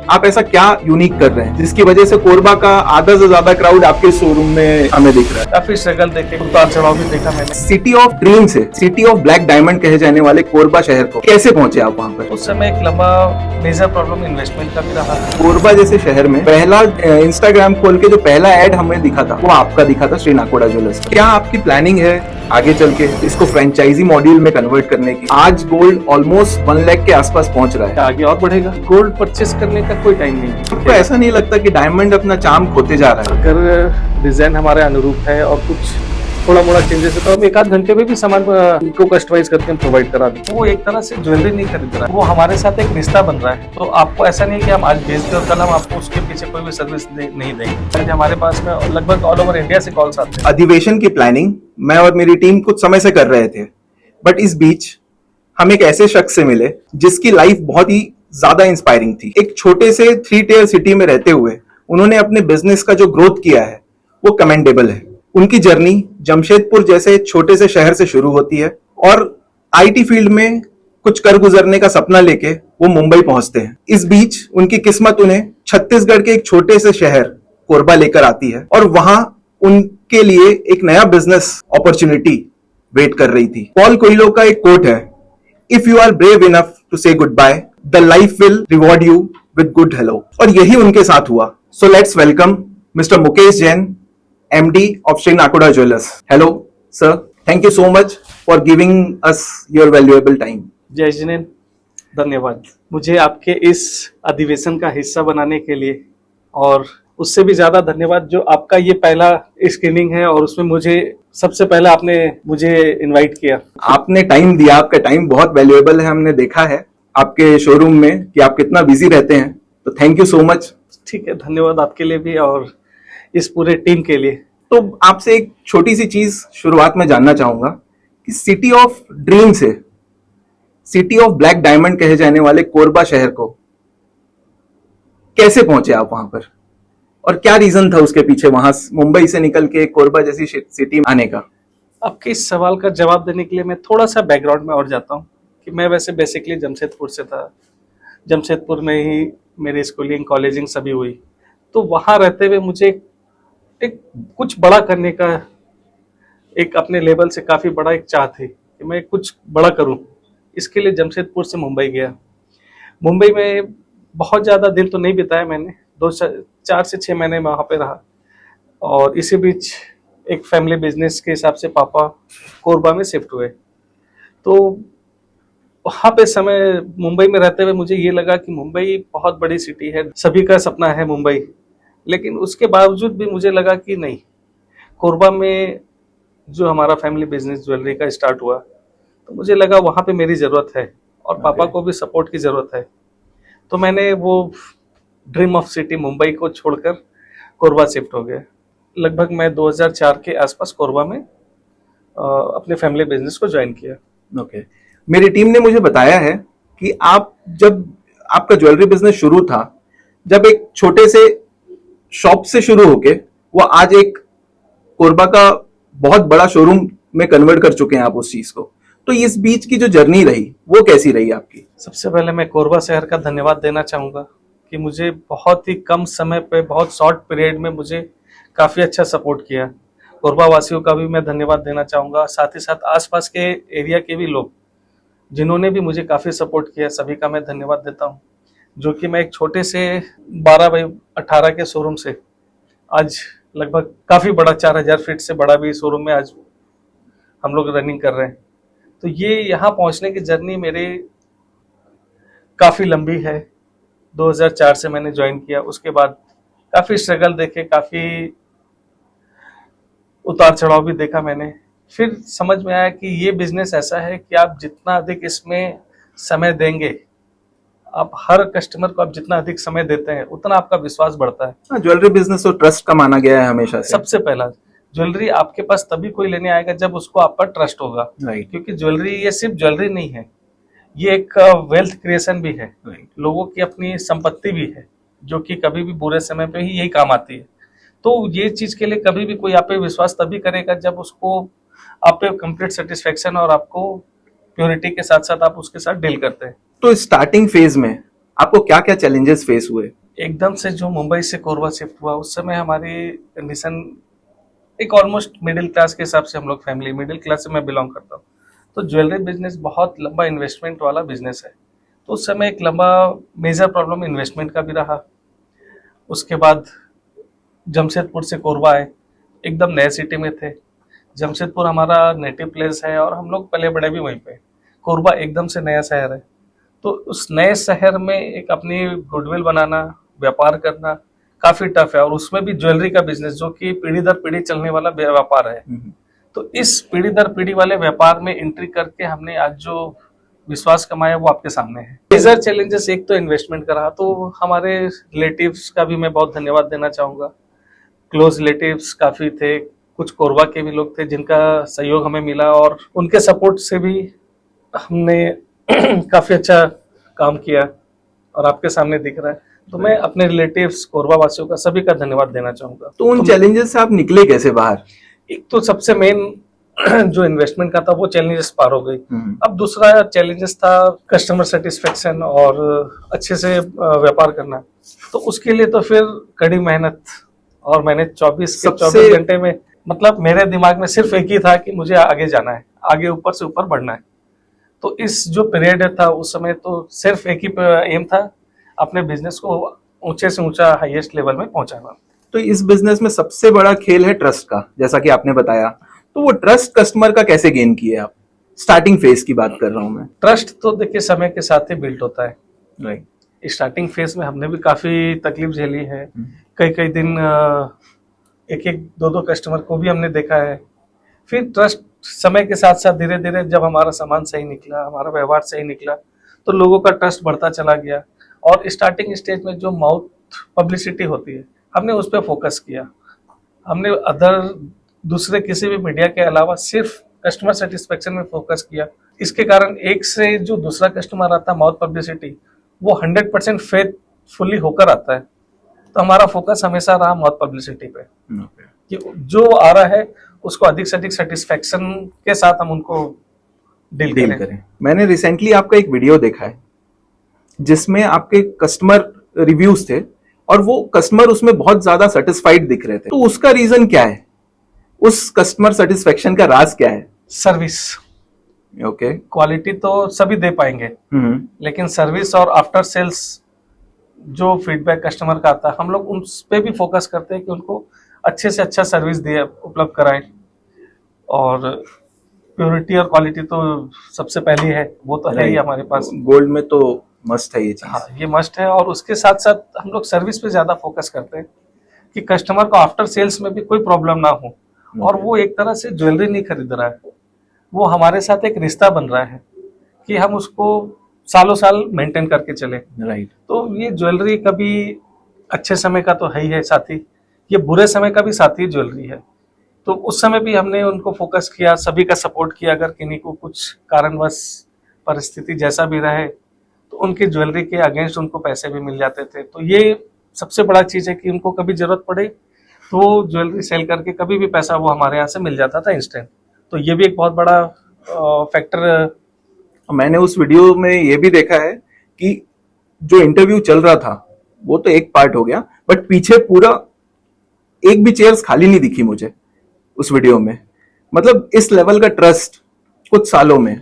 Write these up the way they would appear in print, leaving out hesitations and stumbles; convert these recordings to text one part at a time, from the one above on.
आप ऐसा क्या यूनिक कर रहे हैं जिसकी वजह से कोरबा का आधा से ज्यादा क्राउड आपके शोरूम में हमें दिख रहा है? काफी स्ट्रगल देखे, उतार चढ़ाव भी देखा मैंने। सिटी ऑफ ड्रीम्स है, सिटी ऑफ ब्लैक डायमंड कहे जाने वाले कोरबा शहर को कैसे पहुंचे आप वहां पर? उस समय एक लंबा मेजर प्रॉब्लम इन्वेस्टमेंट का भी रहा। कोरबा जैसे शहर में पहला इंस्टाग्राम खोल के जो पहला एड हमें दिखा था वो आपका दिखा था, श्री नाकोड़ा ज्वेलर्स। क्या आपकी प्लानिंग है आगे चल के इसको फ्रेंचाइजी मॉड्यूल में कन्वर्ट करने की? आज गोल्ड ऑलमोस्ट 1 लाख के आसपास पहुंच रहा है, आगे और बढ़ेगा। गोल्ड परचेस करने का कोई टाइम नहीं। आपको ऐसा नहीं लगता कि डायमंड अपना चार्म खोते जा रहा है? अगर डिजाइन हमारे अनुरूप है और कुछ थोड़ा मोड़ा चेंजेस है तो हम 1 आध घंटे में भी सामान को कस्टमाइज करके हम प्रोवाइड करा दें। वो एक तरह से ज्वेलरी नहीं खरीद रहा है, वो हमारे साथ एक रिश्ता बन रहा है। तो आपको ऐसा नहीं कि हम आज भेज दें और कल हम आपको उसके पीछे कोई भी सर्विस नहीं देंगे। हमारे पास में लगभग ऑल ओवर इंडिया से कॉल्स आते हैं। अधिवेशन की प्लानिंग मैं और मेरी टीम कुछ समय से कर रहे थे, बट इस बीच हम एक ऐसे शख्स से मिले जिसकी लाइफ बहुत ही ज्यादा इंस्पायरिंग थी। एक छोटे से 3 टियर सिटी में रहते हुए उन्होंने अपने बिजनेस का जो ग्रोथ किया है वो कमेंडेबल है। उनकी जर्नी जमशेदपुर जैसे छोटे से शहर से शुरू होती है और आईटी फील्ड में कुछ कर गुजरने का सपना लेके वो मुंबई पहुंचते हैं। इस बीच उनकी किस्मत उन्हें छत्तीसगढ़ के एक छोटे से शहर कोरबा लेकर आती है और वहां उनके लिए एक नया बिजनेस अपॉर्चुनिटी वेट कर रही थी। पॉल कोइलो का एक कोट है, if you are brave enough to say good bye, the life will reward you with good hello. और यही उनके साथ हुआ। So let's welcome mister Mukesh Jain, MD of Sri Nakoda Jewelers. Hello, sir. Thank you so much for giving us your valuable time. जय जिनेन, धन्यवाद मुझे आपके इस अधिवेशन का हिस्सा बनाने के लिए, और उससे भी ज्यादा धन्यवाद जो आपका ये पहला स्क्रीनिंग है और उसमें मुझे सबसे पहले आपने मुझे इनवाइट किया। आपने टाइम दिया, आपका टाइम बहुत वैल्यूएबल है। हमने देखा है आपके शोरूम में कि आप कितना बिजी रहते हैं, तो थैंक यू सो मच। ठीक है, धन्यवाद आपके लिए भी और इस पूरे टीम के लिए। तो आपसे एक छोटी सी चीज शुरुआत में जानना चाहूंगा कि सिटी ऑफ ड्रीम्स है, सिटी ऑफ ब्लैक डायमंड कहे जाने वाले कोरबा शहर को कैसे पहुंचे आप वहां पर, और क्या रीजन था उसके पीछे वहां मुंबई से निकल के कोरबा जैसी सिटी में आने का? आपके इस सवाल का जवाब देने के लिए मैं थोड़ा सा बैकग्राउंड में और जाता हूँ कि मैं वैसे बेसिकली जमशेदपुर से था। जमशेदपुर में ही मेरी स्कूलिंग कॉलेजिंग सभी हुई। तो वहां रहते हुए मुझे एक कुछ बड़ा करने का, एक अपने लेवल से काफी बड़ा एक चाह थी कि मैं कुछ बड़ा करूं। इसके लिए जमशेदपुर से मुंबई गया। मुंबई में बहुत ज्यादा दिन तो नहीं बिताया मैंने, 4 से 6 महीने में वहां पे रहा। और इसी बीच एक फैमिली बिजनेस के हिसाब से पापा कोरबा में शिफ्ट हुए। तो वहां पे समय मुंबई में रहते हुए मुझे ये लगा कि मुंबई बहुत बड़ी सिटी है, सभी का सपना है मुंबई। लेकिन उसके बावजूद भी मुझे लगा कि नहीं, कोरबा में जो हमारा फैमिली बिजनेस ज्वेलरी का स्टार्ट हुआ तो मुझे लगा वहाँ पे मेरी ज़रूरत है और पापा को भी सपोर्ट की ज़रूरत है। तो मैंने वो ड्रीम ऑफ सिटी मुंबई को छोड़कर कोरबा शिफ्ट हो गया। लगभग मैं 2004 के आसपास कोरबा में अपने फैमिली बिजनेस को ज्वाइन किया। ओके। मेरी टीम ने मुझे बताया है कि आप जब आपका ज्वेलरी बिजनेस शुरू था, जब एक छोटे से शॉप से शुरू होके वो आज एक कोरबा का बहुत बड़ा शोरूम में कन्वर्ट कर चुके हैं आप उस चीज को, तो इस बीच की जो जर्नी रही वो कैसी रही आपकी? सबसे पहले मैं कोरबा शहर का धन्यवाद देना चाहूँगा कि मुझे बहुत ही कम समय पे, बहुत शॉर्ट पीरियड में मुझे काफ़ी अच्छा सपोर्ट किया। कोरबा वासियों का भी मैं धन्यवाद देना चाहूँगा, साथ ही साथ आसपास के एरिया के भी लोग जिन्होंने भी मुझे काफ़ी सपोर्ट किया, सभी का मैं धन्यवाद देता हूँ। जो कि मैं एक छोटे से 12x18 के शोरूम से आज लगभग काफ़ी बड़ा 4000 फीट से बड़ा भी शोरूम में आज हम लोग रनिंग कर रहे हैं। तो ये यहाँ पहुँचने की जर्नी मेरी काफ़ी लंबी है। 2004 से मैंने ज्वाइन किया, उसके बाद काफ़ी स्ट्रगल देखे, काफ़ी उतार चढ़ाव भी देखा मैंने। फिर समझ में आया कि ये बिजनेस ऐसा है कि आप जितना अधिक इसमें समय देंगे, आप हर कस्टमर को आप जितना अधिक समय देते हैं उतना आपका विश्वास बढ़ता है। ज्वेलरी बिजनेस तो ट्रस्ट का माना गया है हमेशा से। सबसे पहला ज्वेलरी आपके पास तभी कोई लेने आएगा जब उसको आप पर ट्रस्ट होगा। क्योंकि ज्वेलरी ये सिर्फ ज्वेलरी नहीं है, ये एक वेल्थ क्रिएशन भी है, लोगों की अपनी संपत्ति भी है, जो कि कभी भी बुरे समय पे ही यही काम आती है। तो ये चीज के लिए कभी भी कोई आप पे विश्वास तभी करेगा जब उसको आप पे कंप्लीट सेटिस्फेक्शन और आपको प्योरिटी के साथ साथ आप उसके साथ डील करते हैं। तो स्टार्टिंग फेज में आपको क्या क्या चैलेंजेस फेस हुए? एकदम से जो मुंबई से कोरबा शिफ्ट हुआ उस समय हमारी कंडीशन एक ऑलमोस्ट मिडिल क्लास के हिसाब से, हम लोग फैमिली मिडिल क्लास से मैं बिलोंग करता हूँ। तो ज्वेलरी बिजनेस बहुत लंबा इन्वेस्टमेंट वाला बिजनेस है। तो उस समय एक लंबा मेजर प्रॉब्लम इन्वेस्टमेंट का भी रहा। उसके बाद जमशेदपुर से कोरबा आए, एकदम नए सिटी में थे। जमशेदपुर हमारा नेटिव प्लेस है और हम लोग पले बड़े भी वहीं पे। कोरबा एकदम से नया शहर है, तो उस नए शहर में एक अपनी गुडविल बनाना, व्यापार करना काफी टफ है। और उसमें भी ज्वेलरी का बिजनेस जो कि पीढ़ी दर पीढ़ी चलने वाला व्यापार है। तो इस पीढ़ी दर पीढ़ी वाले व्यापार में एंट्री करके हमने आज जो विश्वास कमाया वो आपके सामने है। मेजर चैलेंजेस एक तो इन्वेस्टमेंट का रहा, तो हमारे रिलेटिव्स का भी मैं बहुत धन्यवाद देना चाहूंगा। क्लोज रिलेटिव्स काफी थे, कुछ कोरबा के भी लोग थे जिनका सहयोग हमें मिला और उनके सपोर्ट से भी हमने काफी अच्छा काम किया और आपके सामने दिख रहा है। तो मैं अपने रिलेटिव्स कोरबा वासियों का सभी का धन्यवाद देना चाहूंगा। तो उन चैलेंजेस से आप निकले कैसे बाहर? एक तो सबसे मेन जो इन्वेस्टमेंट का था वो चैलेंजेस पार हो गई। अब दूसरा चैलेंजेस था कस्टमर सेटिस्फेक्शन और अच्छे से व्यापार करना। तो उसके लिए तो फिर कड़ी मेहनत, और मैंने 24 घंटे में, मतलब मेरे दिमाग में सिर्फ एक ही था कि मुझे आगे जाना है, आगे ऊपर से ऊपर बढ़ना है। तो इस जो पीरियड था उस समय तो सिर्फ एक ही एम था, अपने बिजनेस को ऊंचे से ऊंचा हाईएस्ट लेवल में पहुंचाना। तो इस बिजनेस में सबसे बड़ा खेल है ट्रस्ट का, जैसा कि आपने बताया। तो वो ट्रस्ट कस्टमर का कैसे गेन किए आप? स्टार्टिंग फेज की बात कर रहा हूं मैं। ट्रस्ट तो देखिए समय के साथ ही बिल्ड होता है। राइट। स्टार्टिंग फेज में हमने भी काफी तकलीफ झेली है। कई कई दिन एक एक दो कस्टमर को भी हमने देखा है। फिर ट्रस्ट समय के साथ साथ धीरे धीरे जब हमारा सामान सही निकला, हमारा व्यवहार सही निकला, तो लोगों का ट्रस्ट बढ़ता चला गया। और स्टार्टिंग स्टेज में जो माउथ पब्लिसिटी होती है, हमने उस पर फोकस किया। हमने दूसरे किसी भी मीडिया के अलावा सिर्फ कस्टमर सेटिस्फेक्शन में फोकस किया। इसके कारण एक से जो दूसरा कस्टमर आता है, माउथ पब्लिसिटी, वो 100% फेथफुली होकर आता है। तो हमारा फोकस हमेशा रहा माउथ पब्लिसिटी पे, कि जो आ रहा है उसको अधिक से अधिक सेटिस्फेक्शन के साथ हम उनको डील करें। मैंने रिसेंटली आपका एक वीडियो देखा है जिसमें आपके कस्टमर रिव्यूज थे और वो कस्टमर उसमें बहुत ज्यादा सेटिस्फाइड दिख रहे थे। तो उसका रीजन क्या है? उस कस्टमर सेटिस्फेक्शन का राज क्या है? सर्विस। ओके। क्वालिटी तो सभी दे पाएंगे, लेकिन सर्विस और आफ्टर सेल्स जो फीडबैक कस्टमर का आता है, हम लोग उस पे भी फोकस करते हैं कि उनको अच्छे से अच्छा सर्विस दिए, उपलब्ध कराएं। और प्योरिटी और क्वालिटी तो सबसे पहली है, वो तो है ही हमारे पास। गोल्ड में तो मस्ट है ये चीज। हाँ, ये मस्ट है। और उसके साथ साथ हम लोग सर्विस पे ज्यादा फोकस करते हैं कि कस्टमर को आफ्टर सेल्स में भी कोई प्रॉब्लम ना हो। और वो एक तरह से ज्वेलरी नहीं खरीद रहा है, वो हमारे साथ एक रिश्ता बन रहा है कि हम उसको सालों साल मेंटेन करके चले। राइट। तो ये ज्वेलरी कभी अच्छे समय का तो है ही है साथी, ये बुरे समय का भी साथी ज्वेलरी है। तो उस समय भी हमने उनको फोकस किया, सभी का सपोर्ट किया। अगर किन्हीं को कुछ कारणवश परिस्थिति जैसा भी रहे तो उनकी ज्वेलरी के अगेंस्ट उनको पैसे भी मिल जाते थे। तो ये सबसे बड़ा चीज है कि उनको कभी जरूरत पड़े तो ज्वेलरी सेल करके कभी भी पैसा वो हमारे यहाँ से मिल जाता था इंस्टेंट। तो ये भी एक बहुत बड़ा फैक्टर। मैंने उस वीडियो में ये भी देखा है कि जो इंटरव्यू चल रहा था वो तो एक पार्ट हो गया, बट पीछे पूरा एक भी चेयर्स खाली नहीं दिखी मुझे उस वीडियो में। मतलब इस लेवल का ट्रस्ट कुछ सालों में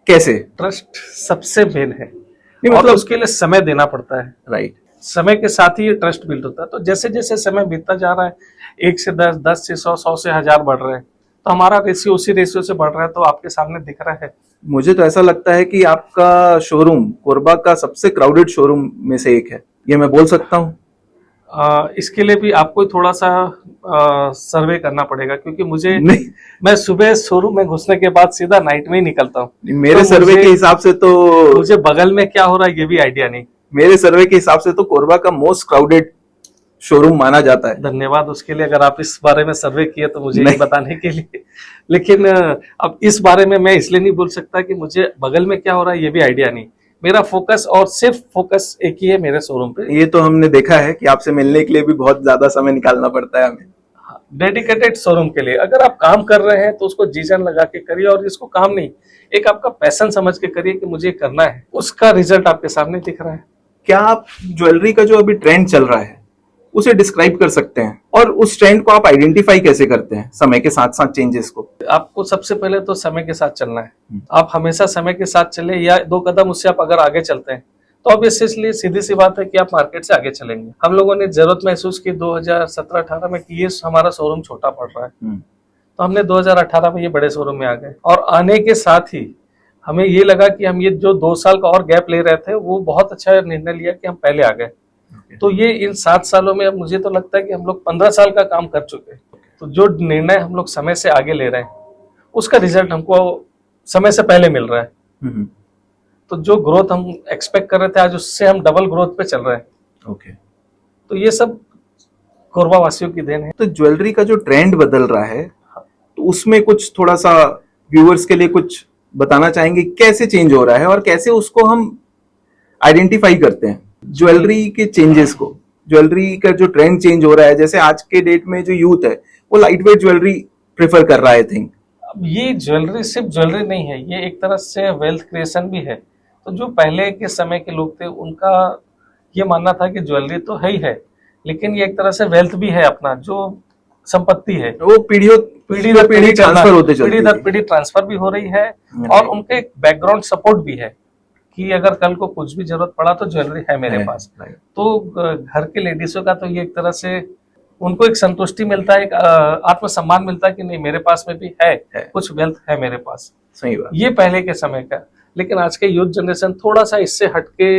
कैसे? ट्रस्ट सबसे मेन है, मतलब और उसके लिए समय देना पड़ता है। राइट। समय के साथ ही ये ट्रस्ट बिल्ड होता है। तो जैसे जैसे समय बीतता जा रहा है, 1 से 10, 10 से 100, 100 से 1000 बढ़ रहे हैं, तो हमारा रेशियो उसी रेशियो से बढ़ रहा है। तो आपके सामने दिख रहा है। मुझे तो ऐसा लगता है कि आपका शोरूम कोरबा का सबसे क्राउडेड शोरूम में से एक है, ये मैं बोल सकता हूँ? इसके लिए भी आपको थोड़ा सा सर्वे करना पड़ेगा, क्योंकि मुझे नहीं, मैं सुबह शोरूम में घुसने के बाद सीधा नाइट में ही निकलता हूँ। मेरे तो सर्वे के हिसाब से तो मुझे बगल में क्या हो रहा है ये भी आइडिया नहीं। मेरे सर्वे के हिसाब से तो कोरबा का मोस्ट क्राउडेड शोरूम माना जाता है। धन्यवाद उसके लिए, अगर आप इस बारे में सर्वे किए तो मुझे ये बताने के लिए। लेकिन अब इस बारे में मैं इसलिए नहीं बोल सकता कि मुझे बगल में क्या हो रहा है ये भी आइडिया नहीं। मेरा फोकस और सिर्फ फोकस एक ही है, मेरे शोरूम पे। ये तो हमने देखा है कि आपसे मिलने के लिए भी बहुत ज्यादा समय निकालना पड़ता है हमें। डेडिकेटेड शोरूम के लिए अगर आप काम कर रहे हैं तो उसको जी जान लगा के करिए, और इसको काम नहीं, एक आपका पैशन समझ के करिए कि मुझे करना है। उसका रिजल्ट आपके सामने दिख रहा है। क्या आप ज्वेलरी का जो अभी ट्रेंड चल रहा है उसे डिस्क्राइब कर सकते हैं, और उस ट्रेंड को आप आइडेंटिफाई कैसे करते हैं समय के साथ साथ चेंजेस को? आपको सबसे पहले तो समय के साथ चलना है। आप हमेशा समय के साथ चले, या 2 कदम उससे आप अगर आगे चलते हैं तो ऑब्वियसली सीधी सी बात है कि आप मार्केट से आगे चलेंगे। हम लोगों ने जरूरत महसूस की 2017-18 में कि ये हमारा शोरूम छोटा पड़ रहा है, तो हमने 2018 में ये बड़े शोरूम में आ गए, और आने के साथ ही हमें ये लगा कि हम ये जो 2 साल का और गैप ले रहे थे वो बहुत अच्छा निर्णय लिया कि हम पहले आ गए। तो ये इन 7 सालों में अब मुझे तो लगता है कि हम लोग 15 साल का काम कर चुके हैं। तो जो निर्णय हम लोग समय से आगे ले रहे हैं उसका रिजल्ट हमको समय से पहले मिल रहा है। तो जो ग्रोथ हम एक्सपेक्ट कर रहे थे आज उससे हम डबल ग्रोथ पे चल रहे हैं। ओके। तो ये सब कोरबा वासियों की देन है। तो ज्वेलरी का जो ट्रेंड बदल रहा है, तो उसमें कुछ थोड़ा सा व्यूअर्स के लिए कुछ बताना चाहेंगे, कैसे चेंज हो रहा है और कैसे उसको हम आइडेंटिफाई करते हैं ज्वेलरी के चेंजेस को? ज्वेलरी का जो ट्रेंड चेंज हो रहा है, जैसे आज के डेट में जो यूथ है वो लाइट वेट ज्वेलरी प्रेफर कर रहा है, आई थिंक। अब ये ज्वेलरी सिर्फ ज्वेलरी नहीं है, ये एक तरह से वेल्थ क्रिएशन भी है। तो जो पहले के समय के लोग थे उनका ये मानना था कि ज्वेलरी तो है ही है, लेकिन ये एक तरह से वेल्थ भी है, अपना जो संपत्ति है वो पीढ़ी दर पीढ़ी ट्रांसफर होते चलती पीढ़ी दर पीढ़ी ट्रांसफर भी हो रही है, और उनके एक बैकग्राउंड सपोर्ट भी है कि अगर कल को कुछ भी जरूरत पड़ा तो ज्वेलरी है मेरे पास। तो घर के लेडीजों का तो ये एक तरह से उनको एक संतुष्टि मिलता है, एक आत्मसम्मान मिलता है कि नहीं मेरे पास में भी है कुछ वेल्थ है मेरे पास। सही बात। ये पहले के समय का, लेकिन आज के यूथ जनरेशन थोड़ा सा इससे हटके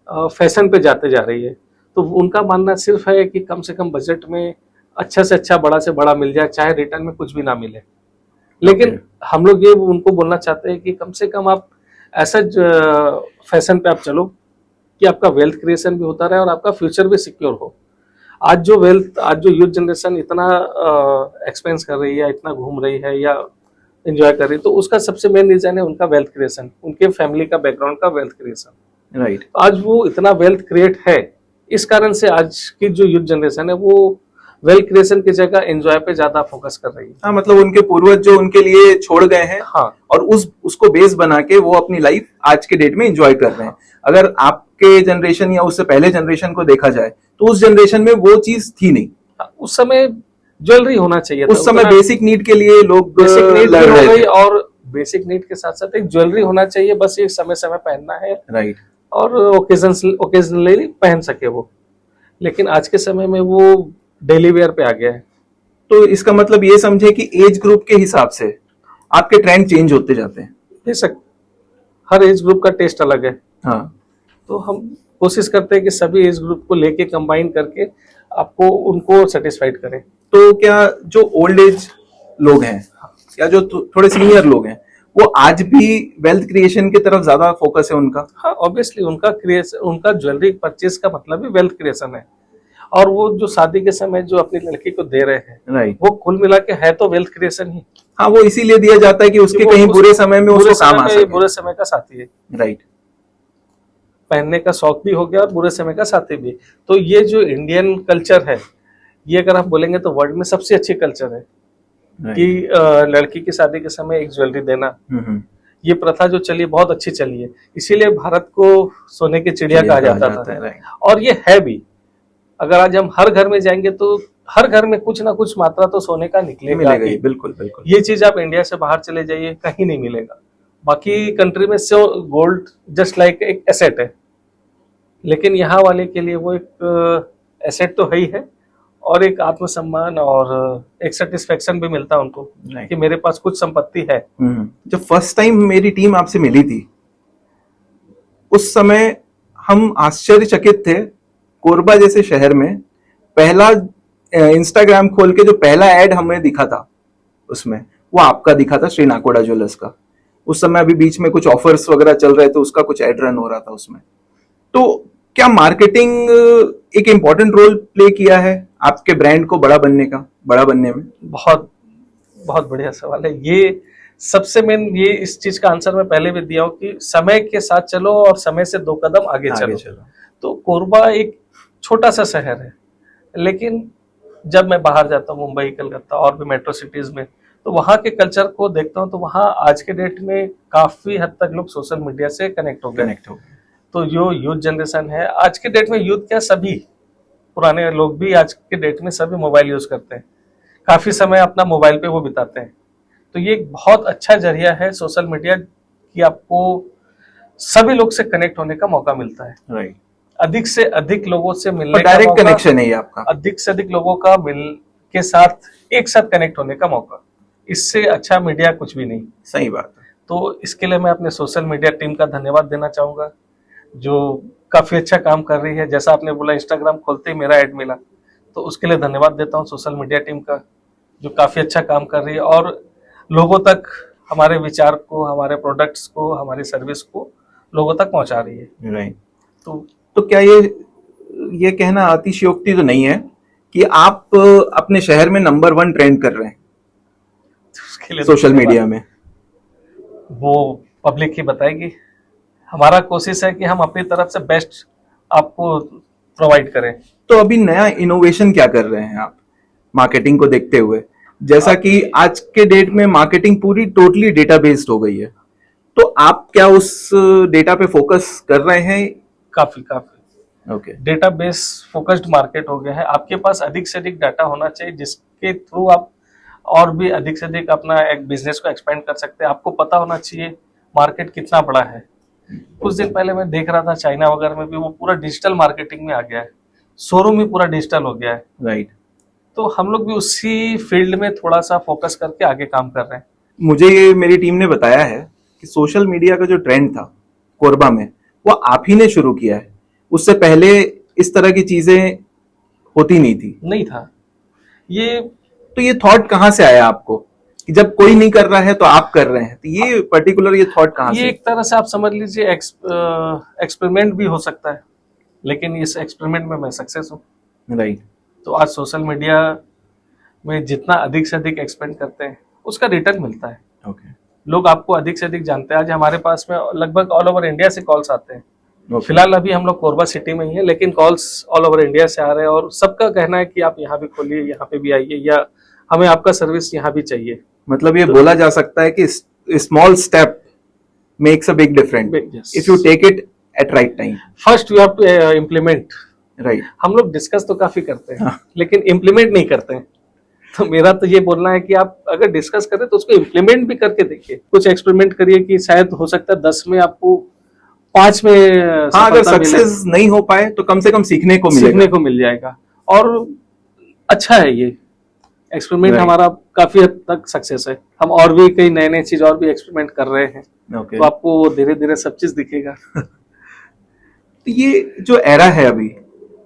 फैशन पे जाते जा रही है। तो उनका मानना सिर्फ है कि कम से कम बजट में अच्छा से अच्छा बड़ा से बड़ा मिल जाए, चाहे रिटर्न में कुछ भी ना मिले। लेकिन हम लोग ये उनको बोलना चाहते हैं कि कम से कम आप ऐसा फैशन पे आप चलो कि आपका वेल्थ क्रिएशन भी होता रहे और आपका फ्यूचर भी सिक्योर हो। आज जो यूथ जनरेशन इतना एक्सपेंस कर रही है, इतना घूम रही है या एंजॉय कर रही है, तो उसका सबसे मेन रीजन है उनका वेल्थ क्रिएशन, उनके फैमिली का बैकग्राउंड का वेल्थ क्रिएशन। राइट। आज वो इतना वेल्थ क्रिएट है, इस कारण से आज की जो यूथ जनरेशन है वो वेल्थ क्रिएशन की जगह एंजॉय पे ज्यादा फोकस कर रही है। हाँ, मतलब उनके पूर्वज जो उनके लिए छोड़ गए हैं, हाँ, और उसको बेस बना के वो अपनी लाइफ आज के डेट में एंजॉय कर रहे हैं। अगर आपके जनरेशन या उससे पहले जनरेशन को देखा जाए तो उस जनरेशन में वो चीज थी नहीं। उस समय ज्वेलरी होना चाहिए था, उस समय बेसिक नीड के लिए लोग बेसिक नीड लड़ हो रहे गई, थे। और बेसिक नीड के साथ साथ एक ज्वेलरी होना चाहिए, बस ये समय समय पहनना है, राइट। और ओकेजनली पहन सके वो। लेकिन आज के समय में वो डेली वेयर पे आ गया है। तो इसका मतलब ये समझे कि एज ग्रुप के हिसाब से आपके ट्रेंड चेंज होते जाते हैं। बेशक हर एज ग्रुप का टेस्ट अलग है। हाँ। तो हम कोशिश करते हैं कि सभी एज ग्रुप को लेके कंबाइन करके आपको उनको सेटिस्फाइड करें। तो क्या जो ओल्ड एज लोग हैं या जो थोड़े सीनियर लोग हैं वो आज भी वेल्थ क्रिएशन की तरफ ज्यादा फोकस है उनका? हाँ, ऑब्वियसली उनका ज्वेलरी परचेज का मतलब ही वेल्थ क्रिएशन है, और वो जो शादी के समय जो अपनी लड़की को दे रहे हैं, राइट, वो कुल मिला के है तो वेल्थ क्रिएशन ही। हाँ, वो इसीलिए दिया जाता है कि उसके कहीं बुरे समय में उसको काम आ सके। बुरे समय का साथी है, राइट। पहनने का शौक भी हो गया और बुरे समय का साथी भी। तो ये जो इंडियन कल्चर है, ये अगर आप बोलेंगे तो वर्ल्ड में सबसे अच्छी कल्चर है कि लड़की की शादी के समय एक ज्वेलरी देना। ये प्रथा जो चली बहुत अच्छी चली है, इसीलिए भारत को सोने की चिड़िया कहा जाता था। और ये है भी। अगर आज हम हर घर में जाएंगे तो हर घर में कुछ ना कुछ मात्रा तो सोने का निकलेगा ही। बिल्कुल बिल्कुल। ये चीज आप इंडिया से बाहर चले जाइए कहीं नहीं मिलेगा। बाकी कंट्री में से गोल्ड जस्ट लाइक एक एसेट है, लेकिन यहाँ वाले के लिए वो एक एसेट तो है ही है, और एक आत्मसम्मान और एक सेटिस्फेक्शन भी मिलता है उनको कि मेरे पास कुछ संपत्ति है। जब फर्स्ट टाइम मेरी टीम आपसे मिली थी उस समय हम आश्चर्यचकित थे। कोरबा जैसे शहर में पहला इंस्टाग्राम खोल के जो पहला ऐड हमें दिखा था उसमें वो आपका दिखा था, श्री नाकोड़ा ज्वेलर्स का। उस समय अभी बीच में कुछ ऑफर्स वगैरह चल रहे थे, उसका कुछ एड रन हो रहा था उसमें। तो क्या मार्केटिंग एक इम्पोर्टेंट रोल प्ले किया है आपके ब्रांड को बड़ा बनने में? बहुत बहुत बढ़िया सवाल है ये। सबसे मेन ये इस चीज का आंसर मैं पहले भी दिया हूँ कि समय के साथ चलो और समय से 2 कदम आगे चलो। तो कोरबा एक छोटा सा शहर है, लेकिन जब मैं बाहर जाता हूँ मुंबई, कलकत्ता और भी मेट्रो सिटीज में, तो वहाँ के कल्चर को देखता हूँ तो वहाँ आज के डेट में काफी हद तक लोग सोशल मीडिया से कनेक्ट हो गए। तो जो यूथ जनरेशन है आज के डेट में, यूथ क्या, सभी पुराने लोग भी आज के डेट में सभी मोबाइल यूज करते हैं, काफी समय अपना मोबाइल पे वो बिताते हैं। तो ये एक बहुत अच्छा जरिया है सोशल मीडिया कि आपको सभी लोग से कनेक्ट होने का मौका मिलता है, राइट। अधिक से अधिक लोगों से मिलने का डायरेक्ट मौका, कनेक्शन है ये आपका। अधिक से अधिक लोगों का मिल के साथ एक साथ कनेक्ट होने का मौका, इससे अच्छा मीडिया कुछ भी नहीं। सही बात है। तो इसके लिए मैं अपने सोशल मीडिया टीम का धन्यवाद देना चाहूंगा, जो काफी अच्छा काम कर रही है। जैसा आपने बोला इंस्टाग्राम खोलते ही मेरा ऐड मिला, तो उसके लिए धन्यवाद देता हूँ सोशल मीडिया टीम का, जो काफी अच्छा काम कर रही है और लोगों तक हमारे विचार को, हमारे प्रोडक्ट्स को, हमारी सर्विस को लोगों तक पहुंचा रही है। राइट। तो क्या ये कहना अतिशयोक्ति तो नहीं है कि आप अपने शहर में नंबर 1 ट्रेंड कर रहे हैं उसके लिए सोशल मीडिया में? वो पब्लिक ही बताएगी। हमारा कोशिश है कि हम अपनी तरफ से बेस्ट आपको प्रोवाइड करें। तो अभी नया इनोवेशन क्या कर रहे हैं आप मार्केटिंग को देखते हुए? जैसा कि आज के डेट में मार्केटिंग पूरी टोटली डेटा बेस्ड हो गई है, तो आप क्या उस डेटा पे फोकस कर रहे हैं? काफी okay. Data base focused market हो गया है। आपके पास अधिक से अधिक डाटा होना चाहिए जिसके थ्रू आप और भी अधिक से अधिक अपना एक बिजनेस को एक्सपेंड कर सकते हैं। आपको पता होना चाहिए मार्केट कितना बड़ा है। कुछ दिन पहले मैं देख रहा था चाइना वगैरह में भी वो पूरा डिजिटल मार्केटिंग में आ गया है, शोरूम भी पूरा डिजिटल हो गया है। राइट। तो हम लोग भी उसी फील्ड में थोड़ा सा फोकस करके आगे काम कर रहे हैं। मुझे मेरी टीम ने बताया है कि सोशल मीडिया का जो ट्रेंड था कोरबा में, वो आप ही ने शुरू किया है। उससे पहले इस तरह की चीजें होती नहीं थी। नहीं था ये। तो ये थॉट कहाँ से आया आपको कि जब कोई नहीं कर रहा है तो आप कर रहे हैं? तो ये पर्टिकुलर ये थॉट कहाँ से? ये एक तरह से आप समझ लीजिए एक्सपेरिमेंट भी हो सकता है, लेकिन इस एक्सपेरिमेंट में मैं सक्सेस हूँ। राइट। तो आज सोशल मीडिया में जितना अधिक से अधिक एक्सपेंड करते हैं उसका रिटर्न मिलता है। ओके। लोग आपको अधिक से अधिक जानते हैं। आज हमारे पास में लगभग ऑल ओवर इंडिया से कॉल्स आते हैं। Okay. फिलहाल अभी हम लोग कोरबा सिटी में ही है, लेकिन कॉल्स ऑल ओवर इंडिया से आ रहे हैं और सबका कहना है कि आप यहाँ भी खोलिए, यहाँ पे भी आइए, या हमें आपका सर्विस यहाँ भी चाहिए। मतलब ये बोला जा सकता है कि small step makes a big difference if you take it at right time. First you have to implement. Right. हम लोग डिस्कस तो काफी करते हैं, हाँ। लेकिन इम्प्लीमेंट नहीं करते हैं। तो मेरा तो ये बोलना है कि आप अगर डिस्कस करें तो उसको इम्प्लीमेंट भी करके देखिए। कुछ एक्सपेरिमेंट करिए कि शायद हो सकता है 10 में आपको 5 में हाँ, अगर सक्सेस नहीं हो पाए तो कम से कम सीखने को मिल जाएगा। और अच्छा है ये एक्सपेरिमेंट। Right. हमारा काफी हद तक सक्सेस है। हम और भी कई नए नए चीज और भी एक्सपेरिमेंट कर रहे हैं। Okay. तो आपको धीरे धीरे सब चीज दिखेगा। तो ये जो एरा है अभी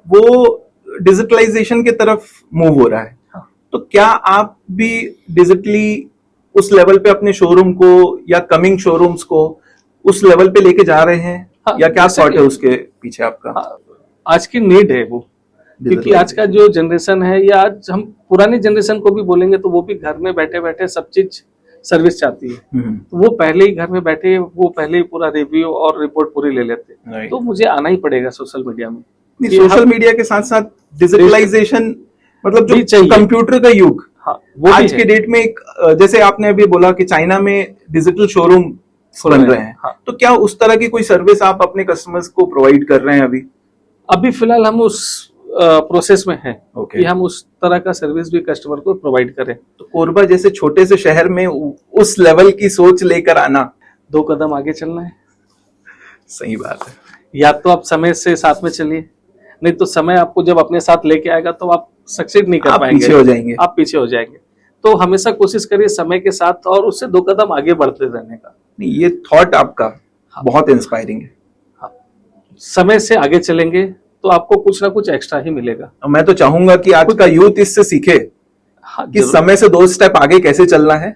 वो डिजिटलाइजेशन की तरफ मूव हो रहा है। हाँ। तो क्या आप भी डिजिटली उस लेवल पे अपने शोरूम को या कमिंग शोरूम्स को उस लेवल पे लेके जा रहे हैं? हाँ, या क्या जैसे थॉट कि- है उसके पीछे आपका? हाँ, आज की नीड है वो, क्योंकि आज का जो जनरेशन है, या आज हम पुरानी जनरेशन को भी बोलेंगे तो वो भी घर में बैठे बैठे सब चीज सर्विस चाहती है। तो वो पहले ही घर में बैठे वो पहले ही पूरा रिव्यू और रिपोर्ट पूरी ले लेते हैं। Right. तो मुझे आना ही पड़ेगा सोशल मीडिया में। सोशल मीडिया के साथ साथ डिजिटलाइजेशन, मतलब भी जो चाहिए। कंप्यूटर का युग हाँ, वो भी आज है। के डेट में एक जैसे आपने अभी बोला कि चाइना में डिजिटल शोरूम खुल बन रहे रहे हैं। हैं। हाँ। तो क्या उस तरह की कोई सर्विस आप अपने कस्टमर्स को प्रोवाइड कर रहे हैं अभी? अभी फिलहाल हम उस प्रोसेस में हैं Okay. कि हम उस तरह का सर्विस भी कस्टमर को प्रोवाइड करें। तो कोरबा जैसे छोटे से शहर में उस लेवल की सोच लेकर आना, 2 कदम आगे चलना है। सही बात है। या तो आप समय से साथ में चलिए, नहीं तो समय आपको जब अपने साथ लेके आएगा तो आप सक्सीड नहीं कर आप पाएंगे, पीछे हो जाएंगे। आप पीछे हो जाएंगे। तो हमेशा कोशिश करिए समय के साथ और उससे 2 कदम आगे बढ़ते रहने का। नहीं, ये थॉट आपका बहुत इंस्पायरिंग है। समय से आगे चलेंगे तो आपको कुछ ना कुछ एक्स्ट्रा ही मिलेगा। और मैं तो चाहूंगा कि आज का यूथ इससे सीखे हाँ, कि जरूर। समय से 2 स्टेप आगे कैसे चलना है,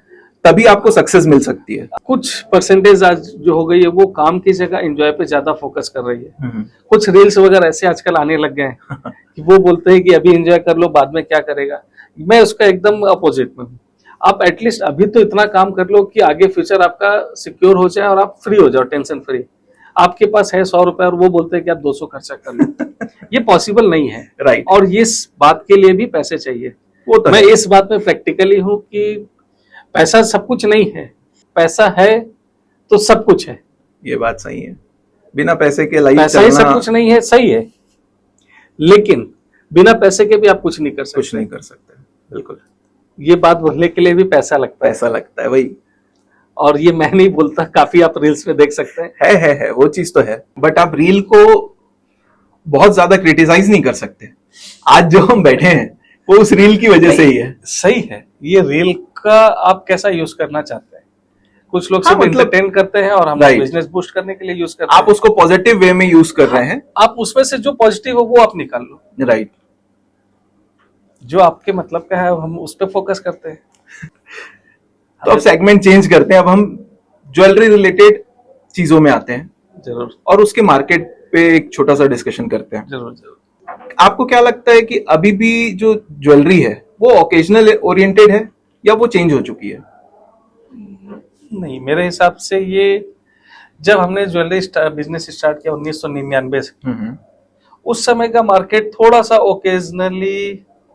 तभी आपको सक्सेस मिल सकती है। कुछ परसेंटेज आज जो हो गई है वो काम की जगह एंजॉय पे ज्यादा फोकस कर रही है। कुछ रील्स वगैरह ऐसे आजकल आने लग गए हैं कि वो बोलते हैं कि अभी एंजॉय कर लो, बाद में क्या करेगा। मैं उसका एकदम अपोजिट में हूँ। आप एटलीस्ट अभी तो इतना काम कर लो कि आगे फ्यूचर आपका सिक्योर हो जाए और आप फ्री हो जाओ, टेंशन फ्री। आपके पास है 100 रुपए और वो बोलते हैं कि आप 200 खर्चा कर लो, ये पॉसिबल नहीं है। राइट। और इस बात के लिए भी पैसे चाहिए। वो तो मैं है। इस बात में प्रैक्टिकली हूँ कि पैसा सब कुछ नहीं है, पैसा है तो सब कुछ है। ये बात सही है। बिना पैसे के लाइफ पैसा ही सब चलना कुछ नहीं है, सही है, लेकिन बिना पैसे के भी आप कुछ नहीं कर सकते। कुछ नहीं कर सकते, बिल्कुल। ये बात बोलने के लिए भी पैसा लगता है, पैसा लगता है, वही और ये मैं नहीं बोलता, काफी आप रील्स में देख सकते हैं। है वो चीज तो है, बट आप रील को बहुत ज्यादा क्रिटिसाइज नहीं कर सकते। आज जो हम बैठे हैं वो उस रील की वजह से ही है। सही है, ये रील का आप कैसा यूज करना चाहते हैं। कुछ लोग हाँ, सिर्फ मतलब एंटरटेन करते हैं और हम Right. बिजनेस बूस्ट करने के लिए यूज करते आप हैं। उसको पॉजिटिव वे में यूज कर रहे हैं, आप उसमें से जो पॉजिटिव हो वो आप निकाल लो, राइट। जो आपके मतलब का है हम उस पर फोकस करते हैं। तो अब सेगमेंट चेंज करते हैं, अब हम ज्वेलरी रिलेटेड चीजों में आते हैं जरूर और उसके मार्केट पे एक छोटा सा डिस्कशन करते हैं। जरूर जरूर। आपको क्या लगता है कि अभी भी जो ज्वेलरी है वो ओकेजनल ओरिएंटेड है या वो चेंज हो चुकी है? नहीं, मेरे हिसाब से ये जब हमने ज्वेलरी बिजनेस स्टार्ट किया 1999 से, उस समय का मार्केट थोड़ा सा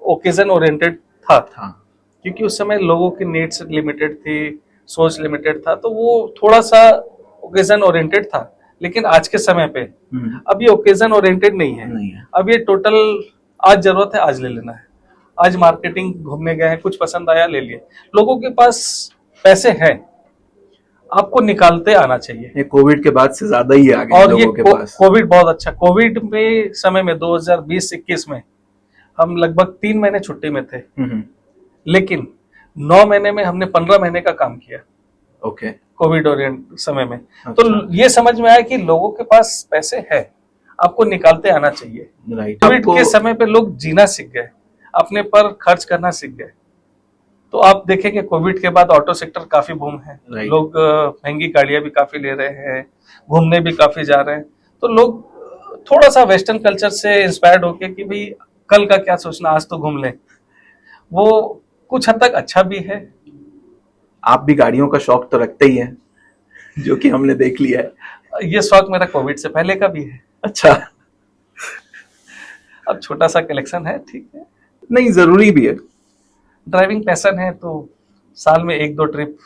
ओकेजन ओरिएंटेड था, क्योंकि उस समय लोगों की नीड्स लिमिटेड थी, सोच लिमिटेड था, तो वो थोड़ा सा ओकेजन ओरिएंटेड था। लेकिन आज के समय पे अब ये ओकेजन ओरिएंटेड नहीं है। अब ये टोटल आज जरूरत है, आज ले लेना है, आज मार्केटिंग घूमने गए हैं, कुछ पसंद आया ले लिए। लोगों के पास पैसे हैं, आपको निकालते आना चाहिए। ये कोविड के बाद से ज्यादा ही आ गए और ये लोगों के पास। कोविड बहुत अच्छा, कोविड में समय में 2020-21 में हम लगभग 3 महीने छुट्टी में थे, लेकिन 9 महीने में हमने 15 महीने का काम किया। ओके। कोविड ओरिएंट समय में। अच्छा। तो ये समझ में आया कि लोगों के पास पैसे है, आपको निकालते आना चाहिए। राइट। कोविड के समय पे लोग जीना सीख गए, अपने पर खर्च करना सीख गए। तो आप देखेंगे कोविड के बाद ऑटो सेक्टर काफी बूम है, Right. लोग महंगी गाड़ियां भी काफी ले रहे हैं, घूमने भी काफी जा रहे हैं। तो लोग थोड़ा सा वेस्टर्न कल्चर से इंस्पायर्ड होके कि भाई कल का क्या सोचना, आज तो घूम लें, वो कुछ हद तक अच्छा भी है। आप भी गाड़ियों का शौक तो रखते ही हैं, जो कि हमने देख लिया है। ये शौक मेरा कोविड से पहले का भी है। अच्छा। अब छोटा सा कलेक्शन है, ठीक है, नहीं, जरूरी भी है। ड्राइविंग पैशन है, तो साल में 1-2 ट्रिप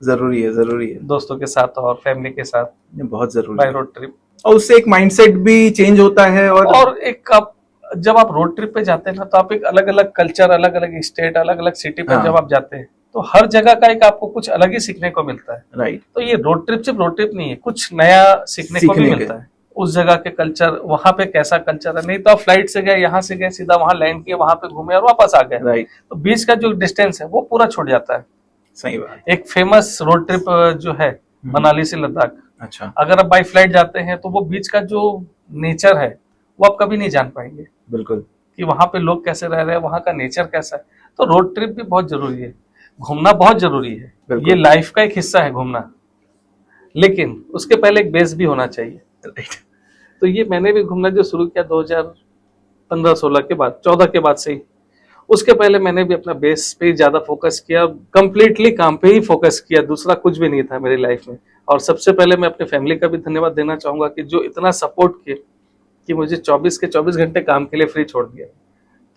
जरूरी है, जरूरी है, दोस्तों के साथ और फैमिली के साथ, ये बहुत जरूरी बाय है। Road trip. और उससे एक माइंडसेट भी चेंज होता है। और एक आप जब आप रोड ट्रिप पे जाते हैं ना, तो आप एक अलग अलग कल्चर, अलग अलग स्टेट, अलग अलग सिटी पे हाँ। जब आप जाते हैं, तो हर जगह का एक आपको कुछ अलग ही सीखने को मिलता है। राइट। तो ये रोड ट्रिप सिर्फ रोड ट्रिप नहीं है, कुछ नया सीखने को भी सीखने के। मिलता है। उस जगह के कल्चर, वहां पे कैसा कल्चर है। नहीं तो आप फ्लाइट से गए, यहाँ से गए, सीधा वहां लैंड किए, वहां पे घूमे और वापस आ गए, राइट। तो बीच का जो डिस्टेंस है वो पूरा छूट जाता है। सही बात। एक फेमस रोड ट्रिप जो है मनाली से लद्दाख, अच्छा। अगर आप बाई फ्लाइट जाते हैं तो वो बीच का जो नेचर है वो आप कभी नहीं जान पाएंगे बिल्कुल। कि वहां पे लोग कैसे रह रहे हैं, वहां का नेचर कैसा है। तो रोड ट्रिप भी बहुत जरूरी है, घूमना बहुत जरूरी है, बिल्कुल। ये लाइफ का एक हिस्सा है घूमना, लेकिन उसके पहले एक बेस भी होना चाहिए। राइट। तो ये मैंने भी घूमना जो शुरू किया 2015-16 के बाद, 14 के बाद से ही। उसके पहले मैंने भी अपना बेस पे ज्यादा फोकस किया, कंप्लीटली काम पे ही फोकस किया, दूसरा कुछ भी नहीं था मेरी लाइफ में। और सबसे पहले मैं अपने फैमिली का भी धन्यवाद देना चाहूंगा कि जो इतना सपोर्ट किए कि मुझे 24 के 24 घंटे काम के लिए फ्री छोड़ दिया।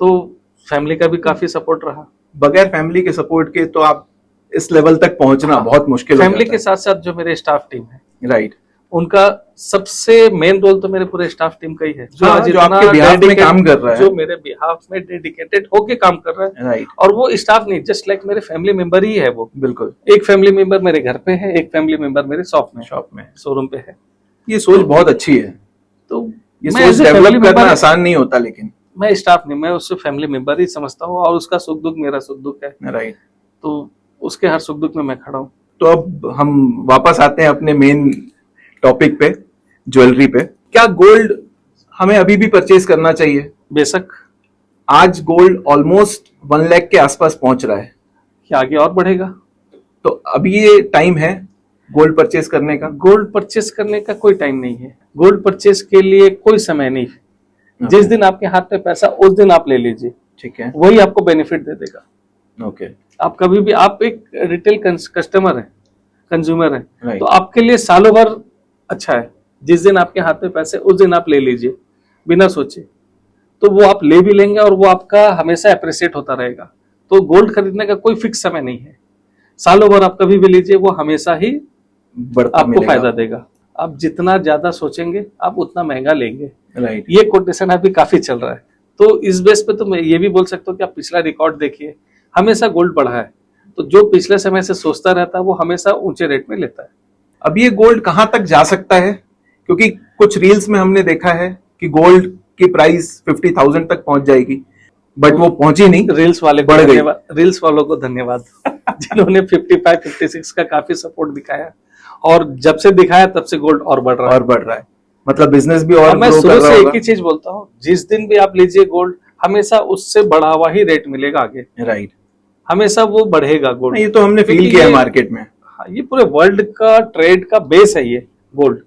तो फैमिली का भी काफी सपोर्ट रहा। बगैर फैमिली के सपोर्ट के तो आप इस लेवल तक पहुंचना बहुत मुश्किल हो फैमिली जाता के है। साथ साथ जो मेरे स्टाफ टीम है, राइट। उनका सबसे मेन रोल तो मेरे पूरे स्टाफ टीम का ही है, हाँ, आज जो इतना आपके बिहाफ में dedicated- काम कर रहा है। जो मेरे बिहाफ में डेडिकेटेड होके काम कर रहा है। राइट। और वो स्टाफ नहीं, जस्ट लाइक मेरे फैमिली मेंबर ही है वो। बिल्कुल। एक फैमिली मेंबर मेरे घर पे है, एक फैमिली मेंबर मेरे शॉप में शोरूम पे है। ये सोच बहुत अच्छी है। तो ये मैं सोच as a family डेवलप करना member- आसान नहीं होता, लेकिन मैं स्टाफ नहीं, मैं उससे फैमिली मेंबर ही समझता हूँ, और उसका सुख दुख मेरा सुख दुख है, राइट। तो उसके हर सुख दुख में मैं खड़ा हूँ। तो अब हम वापस आते हैं अपने मेन टॉपिक पे, ज्वेलरी पे। क्या गोल्ड हमें अभी भी परचेज करना चाहिए? बेशक। आज गोल्ड ऑलमोस्ट 1 लाख के आसपास पहुंच रहा है, क्या आगे और बढ़ेगा? तो अभी ये टाइम है गोल्ड परचेज करने का? गोल्ड परचेस करने का कोई टाइम नहीं है, गोल्ड परचेस के लिए कोई समय नहीं है। जिस दिन आपके हाथ में पैसा, उस दिन आप ले लीजिए, ठीक है। वही आपको बेनिफिट दे देगा। ओके। आप कभी भी, आप एक रिटेल कस्टमर है, कंज्यूमर है, Right. तो आपके लिए सालों भर अच्छा है। जिस दिन आपके हाथ में पैसे, उस दिन आप ले लीजिए बिना सोचे, तो वो आप ले भी लेंगे और वो आपका हमेशा अप्रिशिएट होता रहेगा। तो गोल्ड खरीदने का कोई फिक्स समय नहीं है, सालों भर आप कभी भी लीजिए, वो हमेशा ही बढ़ता आपको मिलेगा। फायदा देगा। आप जितना ज्यादा सोचेंगे आप उतना महंगा लेंगे। राइट। ये कोटेशन अभी काफी चल रहा है। तो इस बेस पे तो मैं ये भी बोल सकता हूँ कि आप पिछला रिकॉर्ड देखिए, हमेशा गोल्ड बढ़ा है। तो जो पिछले समय से सोचता रहता है वो हमेशा ऊंचे रेट में लेता है। अब ये गोल्ड कहाँ तक जा सकता है? क्योंकि कुछ रील्स में हमने देखा है कि गोल्ड की प्राइस 50,000 तक पहुंच जाएगी, बट वो पहुंची नहीं, रील्स वाले को बढ़ गई। धन्यवाद, रील्स वालों को धन्यवाद जिन्होंने 55 56 का काफी सपोर्ट दिखाया, और जब से दिखाया तब से गोल्ड और बढ़ रहा है। और बढ़ रहा है, मतलब बिजनेस भी और अब मैं ग्रो कर शुरू रहा से एक होगा। ही चीज बोलता हूँ, जिस दिन भी आप लीजिए गोल्ड, हमेशा उससे बढ़ा हुआ ही रेट मिलेगा आगे, राइट। हमेशा वो बढ़ेगा गोल्ड। ये तो हमने फील क्योंकि किया है ये- मार्केट में। हाँ, ये पूरे वर्ल्ड का ट्रेड का बेस है ये गोल्ड।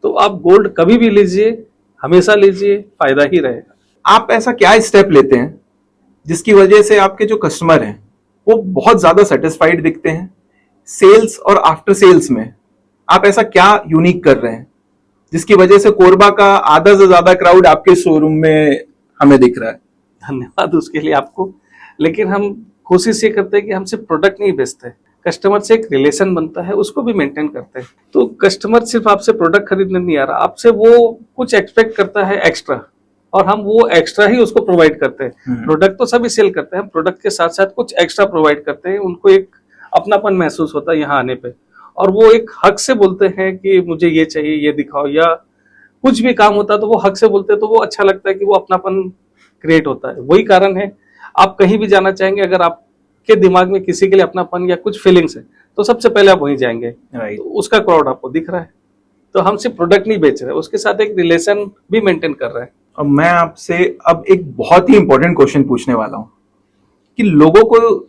तो आप गोल्ड कभी भी लीजिए, हमेशा लीजिए, फायदा ही रहेगा। आप ऐसा क्या स्टेप लेते हैं जिसकी वजह से आपके जो कस्टमर हैं वो बहुत ज्यादा सेटिस्फाइड दिखते हैं? सेल्स और आफ्टर सेल्स में आप ऐसा क्या यूनिक कर रहे हैं जिसकी वजह से कोरबा का आधा से ज्यादा क्राउड आपके शोरूम में हमें दिख रहा है? धन्यवाद उसके लिए आपको। लेकिन हम कोशिश ये करते हैं कि हम सिर्फ प्रोडक्ट नहीं बेचते, कस्टमर से एक रिलेशन बनता है, उसको भी मेंटेन करते हैं। तो कस्टमर सिर्फ आपसे प्रोडक्ट खरीदने नहीं आ रहा, आपसे वो कुछ एक्सपेक्ट करता है एक्स्ट्रा, और हम वो एक्स्ट्रा ही उसको प्रोवाइड करते हैं। प्रोडक्ट तो सभी सेल करते हैं, प्रोडक्ट के साथ साथ कुछ एक्स्ट्रा प्रोवाइड करते हैं। उनको एक अपनापन महसूस होता है यहाँ आने पे, और वो एक हक से बोलते हैं कि मुझे ये चाहिए, ये दिखाओ, या कुछ भी काम होता है तो वो हक से बोलते हैं, तो वो अच्छा लगता है कि वो अपनापन क्रिएट होता है। वही कारण है, आप कहीं भी जाना चाहेंगे, अगर आपके दिमाग में किसी के लिए अपनापन या कुछ फीलिंग्स है तो सबसे पहले आप वहीं जाएंगे। राइट। तो उसका क्राउड आपको दिख रहा है। तो हम सिर्फ प्रोडक्ट नहीं बेच रहे, उसके साथ एक रिलेशन भी मेंटेन कर रहे हैं। अब मैं आपसे अब एक बहुत ही इंपॉर्टेंट क्वेश्चन पूछने वाला हूं कि लोगों को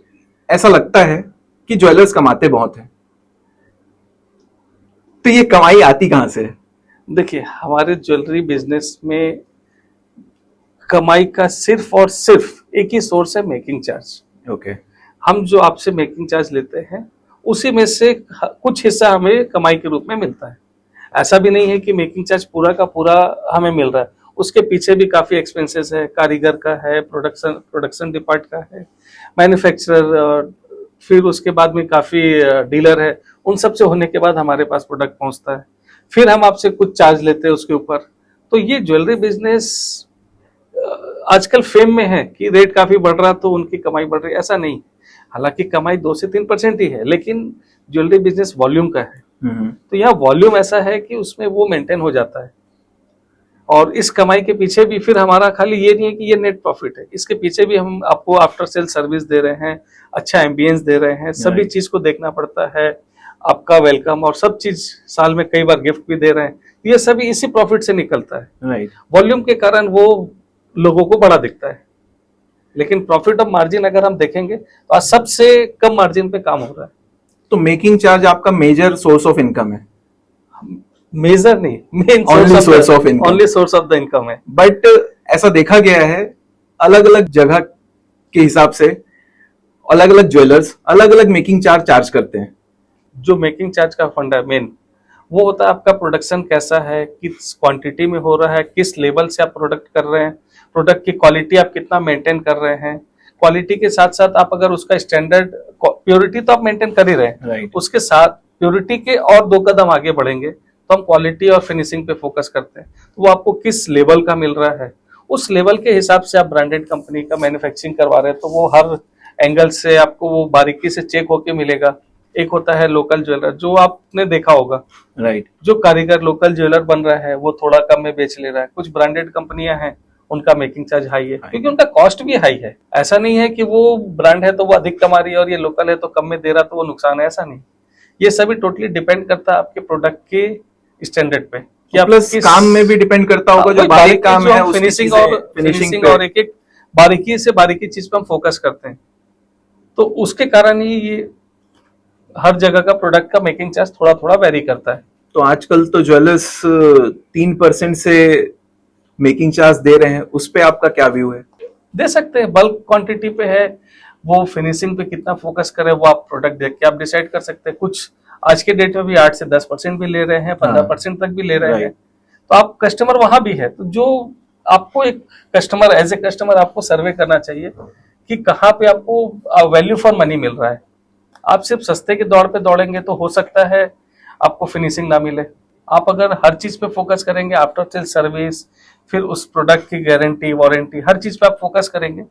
ऐसा लगता है कि ज्वेलर्स कमाते बहुत हैं, तो ये कमाई आती कहां से है? देखिए, हमारे ज्वेलरी बिजनेस में कमाई का सिर्फ और सिर्फ एक ही सोर्स है, मेकिंग चार्ज। ओके। हम जो आपसे मेकिंग चार्ज लेते हैं उसी में से कुछ हिस्सा हमें कमाई के रूप में मिलता है। ऐसा भी नहीं है कि मेकिंग चार्ज पूरा का पूरा हमें मिल रहा है, उसके पीछे भी काफी एक्सपेंसेस है, कारीगर का है, प्रोडक्शन डिपार्ट का है, मैन्युफैक्चरर, फिर उसके बाद में काफी डीलर है, उन सब से होने के बाद हमारे पास प्रोडक्ट पहुंचता है। फिर हम आपसे कुछ चार्ज लेते हैं उसके ऊपर। तो ये ज्वेलरी बिजनेस आजकल फेम में है कि रेट काफी बढ़ रहा तो उनकी कमाई बढ़ रही, ऐसा नहीं। हालांकि कमाई 2 से 3% ही है, लेकिन ज्वेलरी बिजनेस वॉल्यूम का है। तो यहाँ वॉल्यूम ऐसा है कि उसमें वो मेंटेन हो जाता है। और इस कमाई के पीछे भी फिर हमारा खाली ये नहीं है कि ये नेट प्रॉफिट है, इसके पीछे भी हम आपको आफ्टर सेल सर्विस दे रहे हैं, अच्छा एम्बियंस दे रहे हैं, सभी Right. चीज को देखना पड़ता है, आपका वेलकम और सब चीज, साल में कई बार गिफ्ट भी दे रहे हैं। ये सभी इसी प्रॉफिट से निकलता है। राइट। वॉल्यूम के कारण वो लोगों को बड़ा दिखता है, लेकिन प्रॉफिट ऑफ मार्जिन अगर हम देखेंगे तो आज सबसे कम मार्जिन पे काम हो रहा है। तो मेकिंग चार्ज आपका मेजर सोर्स ऑफ इनकम है? मेजर नहीं, main Only source of income. Only source of the income है। बट ऐसा देखा गया है अलग अलग जगह के हिसाब से अलग अलग ज्वेलर्स अलग अलग मेकिंग चार्ज करते हैं। जो मेकिंग चार्ज का फंड है मेन, वो होता है आपका प्रोडक्शन कैसा है, किस क्वांटिटी में हो रहा है, किस लेवल से आप प्रोडक्ट कर रहे हैं, प्रोडक्ट की क्वालिटी आप कितना मेंटेन कर रहे हैं। क्वालिटी के साथ साथ आप अगर उसका स्टैंडर्ड, प्योरिटी तो आप मेंटेन कर ही रहे हैं, Right. उसके साथ प्योरिटी के और 2 कदम आगे बढ़ेंगे तो हम क्वालिटी और फिनिशिंग पे फोकस करते हैं। तो वो आपको किस लेवल का मिल रहा है, उस लेवल के हिसाब से आप ब्रांडेड कंपनी का मैन्युफैक्चरिंग करवा रहे हैं, तो वो हर एंगल से आपको वो बारीकी से चेक होके मिलेगा। एक होता है लोकल ज्वेलर, जो आपने देखा होगा, राइट। जो कारीगर लोकल ज्वेलर बन रहा है वो थोड़ा कम में बेच ले रहा है। कुछ ब्रांडेड कंपनियां हैं, उनका मेकिंग चार्ज हाई है क्योंकि उनका कॉस्ट भी हाई है। ऐसा नहीं है कि वो ब्रांड है तो वो अधिक कमा रही है और ये लोकल है तो कम में दे रहा तो वो नुकसान है, ऐसा नहीं। ये सभी टोटली डिपेंड करता है आपके प्रोडक्ट के स्टैंडर्ड पे कि आप प्लस काम में भी डिपेंड करता होगा, जो बारीक काम है फिनिशिंग फिनिशिंग और एक एक बारीकी से बारीकी चीज पे हम फोकस करते हैं। तो उसके कारण ही ये हर जगह का प्रोडक्ट का मेकिंग चार्ज थोड़ा थोड़ा वेरी करता है। तो आजकल तो ज्वेलर्स 3% से मेकिंग चार्ज दे रहे हैं, उस पे आपका क्या व्यू है? दे सकते हैं, बल्क क्वांटिटी पे है, वो फिनिशिंग पे कितना फोकस करे वो आप प्रोडक्ट देख के आप डिसाइड कर सकते हैं। कुछ आज के डेट में भी 8 से 10% भी ले रहे हैं, 15% तक भी ले रहे हैं। तो आप कस्टमर वहां भी है, तो जो आपको एक कस्टमर, एज ए कस्टमर आपको सर्वे करना चाहिए कि कहाँ पे आपको वैल्यू फॉर मनी मिल रहा है। आप सिर्फ सस्ते के दौड़ पे दौड़ेंगे तो हो सकता है आपको फिनिशिंग ना मिले, आप अगर हर चीज पे फोकस करेंगे, आफ्टर सेल सर्विस, फिर उस प्रोडक्ट की गारंटी वारंटी, हर चीज पे आप फोकस करेंगे,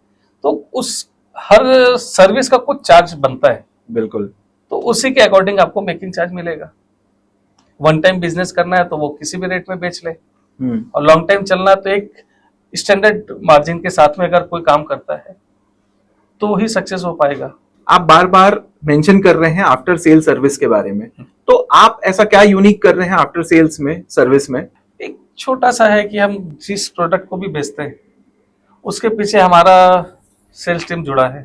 तो उस हर सर्विस का कुछ चार्ज बनता है, बिल्कुल। तो उसी के अकॉर्डिंग आपको मेकिंग चार्ज मिलेगा। वन टाइम बिजनेस करना है तो वो किसी भी रेट में बेच ले, और लॉन्ग टाइम चलना है तो एक स्टैंडर्ड मार्जिन के साथ में अगर कोई काम करता है तो ही सक्सेस हो पाएगा। आप बार बार मेंशन कर रहे हैं आफ्टर सेल सर्विस के बारे में, तो आप ऐसा क्या यूनिक कर रहे हैं आफ्टर सेल्स में, सर्विस में? एक छोटा सा है कि हम जिस प्रोडक्ट को भी बेचते हैं उसके पीछे हमारा सेल्स टीम जुड़ा है,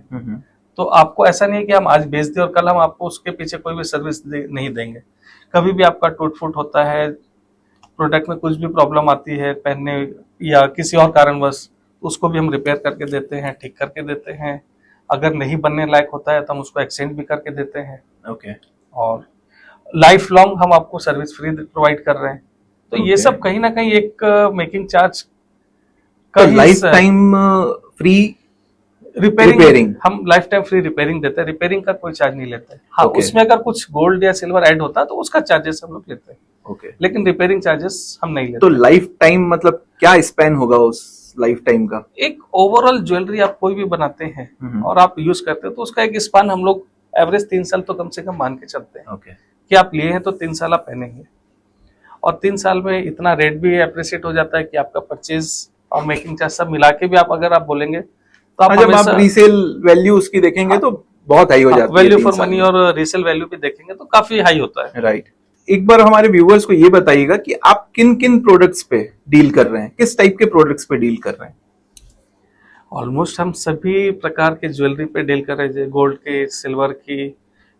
तो आपको ऐसा नहीं है कि हम आज बेच दें और कल हम आपको उसके पीछे कोई भी सर्विस नहीं देंगे। कभी भी आपका टूट फूट होता है, प्रोडक्ट में कुछ भी प्रॉब्लम आती है पहनने या किसी और कारणवश, उसको भी हम रिपेयर करके देते हैं, ठीक करके देते हैं। अगर नहीं बनने लायक होता है तो हम उसको एक्सचेंज भी करके देते हैं। ओके। और लाइफ लॉन्ग हम आपको सर्विस फ्री प्रोवाइड कर रहे हैं। तो ये सब कहीं ना कहीं एक मेकिंग चार्ज का लाइफ टाइम फ्री रिपेयरिंग, हम लाइफ टाइम फ्री रिपेयरिंग देते हैं, रिपेयरिंग का कोई चार्ज नहीं लेते। हाँ, उसमें अगर कुछ गोल्ड या सिल्वर ऐड होता है तो उसका चार्जेस हम लोग लेते हैं। लेकिन रिपेयरिंग चार्जेस हम नहीं लेते। तो लाइफ टाइम मतलब क्या स्पैन होगा उस लाइफ टाइम का? एक ओवरऑल ज्वेलरी आप कोई भी बनाते हैं और आप यूज करते हैं तो उसका एक स्पैन हम लोग एवरेज 3 साल तो कम से कम मान के चलते हैं। कि आप लिए हैं तो 3 साल आप पहनेंगे, और 3 साल में इतना रेट भी अप्रिशिएट हो जाता है कि आपका परचेज और मेकिंग चार्ज सब मिला के भी आप अगर आप बोलेंगे तो आप जब आप रीसेल वैल्यू उसकी देखेंगे तो बहुत हाई हो जाती है। वैल्यू फॉर मनी और रीसेल वैल्यू भी देखेंगे तो काफी हाई होता है। राइट। एक बार हमारे व्यूअर्स को ये बताइएगा कि आप किन किन प्रोडक्ट्स पे डील कर रहे हैं, किस टाइप के प्रोडक्ट्स पे डील कर रहे हैं? ऑलमोस्ट हम सभी प्रकार के ज्वेलरी पे डील कर रहे हैं, गोल्ड की, सिल्वर की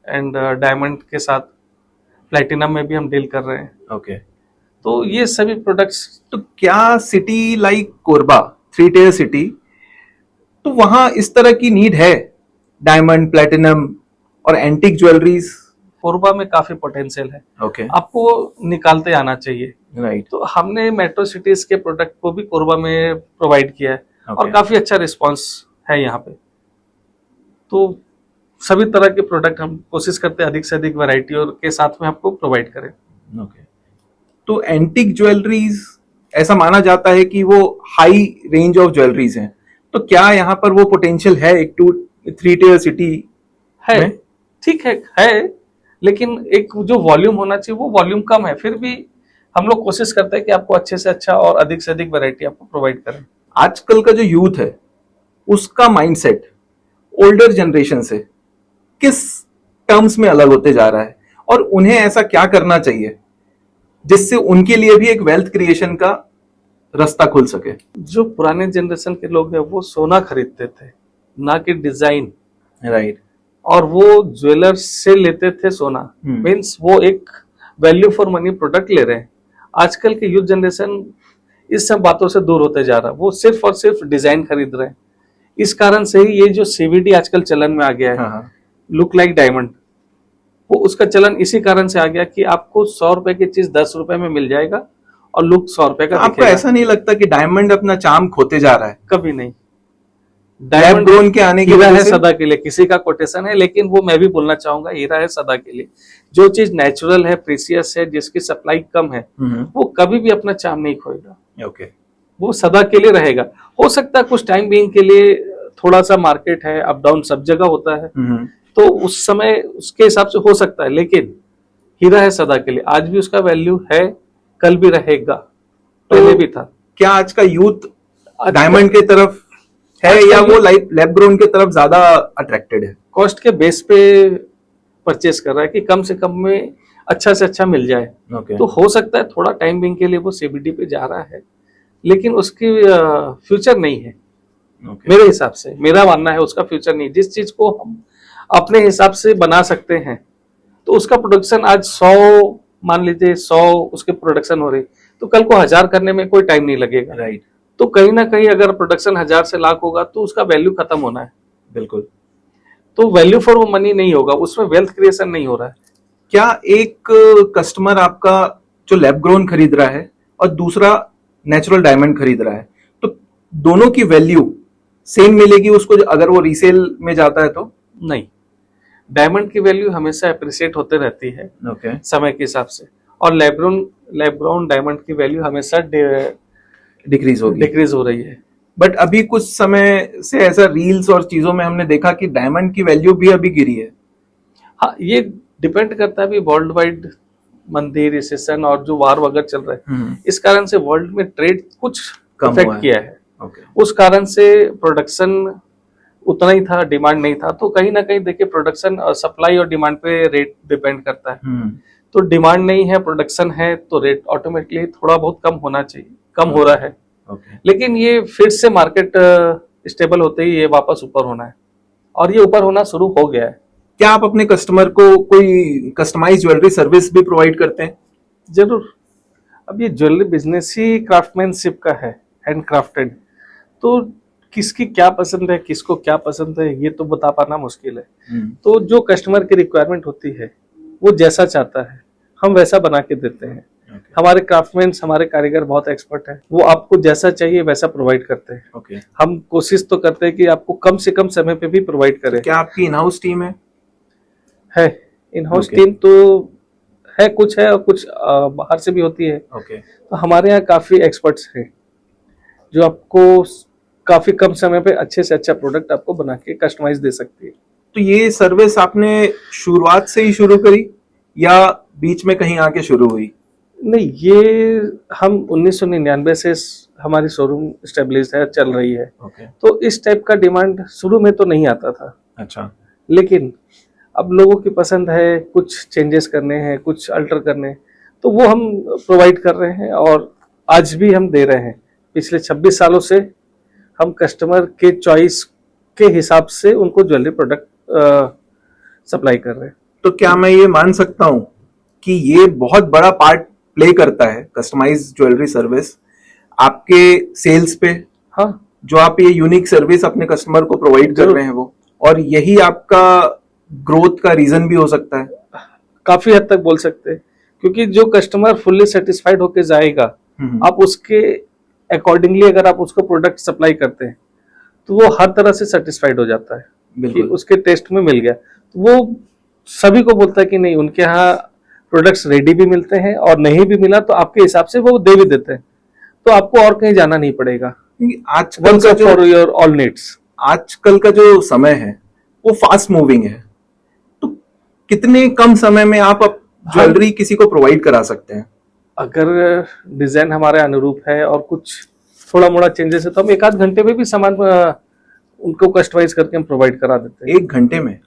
एंड डायमंड के साथ प्लैटिनम में भी हम डील कर रहे हैं। ओके। तो ये सभी प्रोडक्ट्स। तो क्या city like Korba, 3 tier city, तो वहां इस तरह की नीड है डायमंड, प्लैटिनम और एंटीक ज्वेलरीज? कोरबा में काफी पोटेंशियल है। ओके। आपको निकालते आना चाहिए। राइट। तो हमने मेट्रो सिटीज के प्रोडक्ट को भी कोरबा में प्रोवाइड किया है और काफी अच्छा रिस्पांस है यहाँ पे। तो सभी तरह के प्रोडक्ट हम कोशिश करते हैं अधिक से अधिक वैरायटी और के साथ में आपको प्रोवाइड करें। ओके। तो एंटीक ज्वेलरीज ऐसा माना जाता है कि वो हाई रेंज ऑफ ज्वेलरीज हैं, तो क्या यहाँ पर वो पोटेंशियल है एक 2-3 टियर सिटी है? ठीक है, लेकिन एक जो वॉल्यूम होना चाहिए वो वॉल्यूम कम है। फिर भी हम लोग कोशिश करते हैं कि आपको अच्छे से अच्छा और अधिक से अधिक वैरायटी आपको प्रोवाइड करें। आजकल का जो यूथ है उसका माइंडसेट ओल्डर जनरेशन से किस टर्म्स में अलग होते जा रहा है, और उन्हें ऐसा क्या करना चाहिए जिससे उनके लिए भी एक वेल्थ क्रिएशन का रास्ता खुल सके? जो पुराने जनरेशन के लोग हैं वो सोना खरीदते थे, ना कि डिजाइन। राइट। और वो ज्वेलर्स से लेते थे सोना, मीन्स वो एक वैल्यू फॉर मनी प्रोडक्ट ले रहे हैं। आजकल के यूथ जनरेशन इस सब बातों से दूर होते जा रहा है, वो सिर्फ और सिर्फ डिजाइन खरीद रहे हैं। इस कारण से ही ये जो सीवीडी आजकल चलन में आ गया है, लुक लाइक डायमंड, वो उसका चलन इसी कारण से आ गया कि आपको 100 रुपए की चीज 10 रुपए में मिल जाएगा और लुक 100 रुपए का। आपको ऐसा नहीं लगता कि डायमंड अपना चार्म खोते जा रहा है? कभी नहीं। डायमंड ग्रोन के आने की हीरा वजह है से सदा के लिए, किसी का कोटेशन है, लेकिन वो मैं भी बोलना चाहूंगा हीरा है सदा के लिए। जो चीज नेचुरल है, प्रीसियस है, जिसकी सप्लाई कम है, वो कभी भी अपना चार्म नहीं खोएगा। ओके। वो सदा के लिए रहेगा। हो सकता है कुछ टाइम बीइंग के लिए थोड़ा सा मार्केट है, अप डाउन सब जगह होता है, तो उस समय उसके हिसाब से हो सकता है, लेकिन हीरा है सदा के लिए। आज भी उसका वैल्यू है, कल भी रहेगा, पहले भी था। क्या आज का यूथ डायमंड के तरफ है या वो लैब ग्रोन के तरफ ज्यादा अट्रैक्टेड है? कॉस्ट के बेस पे परचेस कर रहा है कि कम से कम में अच्छा से अच्छा मिल जाए। तो हो सकता है थोड़ा टाइम बिंग के लिए वो सीबीडी पे जा रहा है, लेकिन उसकी फ्यूचर नहीं है। मेरे हिसाब से, मेरा मानना है उसका फ्यूचर नहीं। जिस चीज को हम अपने हिसाब से बना सकते हैं तो उसका प्रोडक्शन आज 100 मान लीजिए 100 उसके प्रोडक्शन हो रही, तो कल को 1000 करने में कोई टाइम नहीं लगेगा। राइट। तो कहीं ना कहीं अगर प्रोडक्शन 1000 से लाख होगा तो उसका वैल्यू खत्म होना है। बिल्कुल। तो वैल्यू फॉर मनी नहीं होगा, उसमें वेल्थ क्रिएशन नहीं हो रहा है। क्या एक कस्टमर आपका जो लैब ग्रोन खरीद रहा है और दूसरा नेचुरल डायमंड खरीद रहा है, तो दोनों की वैल्यू सेम मिलेगी उसको अगर वो रीसेल में जाता है तो? नहीं, डायमंड की वैल्यू हमेशा अप्रिशिएट होते रहती है ओके। समय के हिसाब से, और लैब ग्राउंड डायमंड की वैल्यू हमेशा डिक्रीज होगी। डिक्रीज हो रही है। बट अभी कुछ समय से ऐसा रील्स और चीजों में हमने देखा कि डायमंड की वैल्यू भी अभी गिरी है। हाँ, ये डिपेंड करता है अभी वर्ल्ड वाइड मंदी, रिसेशन और जो वार वगैरह चल रहा है, इस कारण से वर्ल्ड में ट्रेड कुछ कम हुआ इफेक्ट है। किया है। ओके। उस कारण से प्रोडक्शन उतना ही था, डिमांड नहीं था। तो कहीं ना कहीं देखिए प्रोडक्शन सप्लाई और डिमांड पे रेट डिपेंड करता है। तो डिमांड नहीं है, प्रोडक्शन है, तो रेट ऑटोमेटिकली थोड़ा बहुत कम होना चाहिए, कम हो रहा है। ओके। लेकिन ये फिर से मार्केट स्टेबल होते ही ये वापस ऊपर होना है, और ये ऊपर होना शुरू हो गया है। क्या आप अपने कस्टमर को कोई कस्टमाइज ज्वेलरी सर्विस भी प्रोवाइड करते हैं? जरूर। अब ये ज्वेलरी बिजनेस ही क्राफ्टमैनशिप का है, हैंड क्राफ्टेड। तो किसकी क्या पसंद है, किसको क्या पसंद है, ये तो बता पाना मुश्किल है। तो जो कस्टमर की रिक्वायरमेंट होती है, वो जैसा चाहता है हम वैसा बना के देते हैं। हमारे क्राफ्टमैन, हमारे कारीगर बहुत एक्सपर्ट हैं, वो आपको जैसा चाहिए वैसा प्रोवाइड करते हैं। हम कोशिश तो करते हैं कि आपको कम से कम समय पे भी प्रोवाइड करें। क्या आपकी इन हाउस टीम है? इन हाउस टीम तो है, कुछ है और कुछ बाहर से भी होती है। तो हमारे यहाँ काफी एक्सपर्ट्स हैं जो आपको काफी कम समय पे अच्छे से अच्छा प्रोडक्ट आपको बना के कस्टमाइज दे सकती है। तो ये सर्विस आपने शुरुआत से ही शुरू करी या बीच में कहीं आके शुरू हुई? नहीं, ये हम 1999 से हमारी शोरूम स्टेब्लिश है, चल रही है। तो इस टाइप का डिमांड शुरू में तो नहीं आता था। अच्छा। लेकिन अब लोगों की पसंद है, कुछ चेंजेस करने हैं, कुछ अल्टर करने, तो वो हम प्रोवाइड कर रहे हैं और आज भी हम दे रहे हैं। पिछले 26 सालों से हम कस्टमर के चॉइस के हिसाब से उनको ज्वेलरी प्रोडक्ट सप्लाई कर रहे हैं। तो क्या मैं ये मान सकता हूँ कि ये बहुत बड़ा पार्ट प्ले करता है कस्टमाइज ज्वेलरी सर्विस आपके सेल्स पे? हाँ, जो आप ये यूनिक सर्विस अपने कस्टमर को प्रोवाइड कर रहे हैं वो, और यही आपका ग्रोथ का रीजन भी हो सकता है? काफी हद तक बोल सकते हैं, क्योंकि जो कस्टमर फुल्ली सेटिस्फाइड होके जाएगा, आप उसके अकॉर्डिंगली अगर आप उसको प्रोडक्ट सप्लाई करते हैं तो वो हर तरह से सेटिस्फाइड हो जाता है कि उसके टेस्ट में मिल गया। तो वो सभी को बोलता है कि नहीं, उनके यहाँ प्रोडक्ट्स रेडी भी मिलते हैं और नहीं भी मिला तो आपके हिसाब से वो दे भी देते हैं, तो आपको और कहीं जाना नहीं पड़ेगा। आजकल का जो फॉर योर ऑल नीड्स, आजकल का जो समय है वो फास्ट मूविंग है, तो कितने कम समय में आप ज्वेलरी किसी को प्रोवाइड करा सकते हैं? अगर डिजाइन हमारे अनुरूप है और कुछ थोड़ा मोड़ा चेंजेस है तो हम 1 आध घंटे में भी सामान उनको कस्टमाइज करके हम प्रोवाइड करा देते हैं। 1 घंटे में?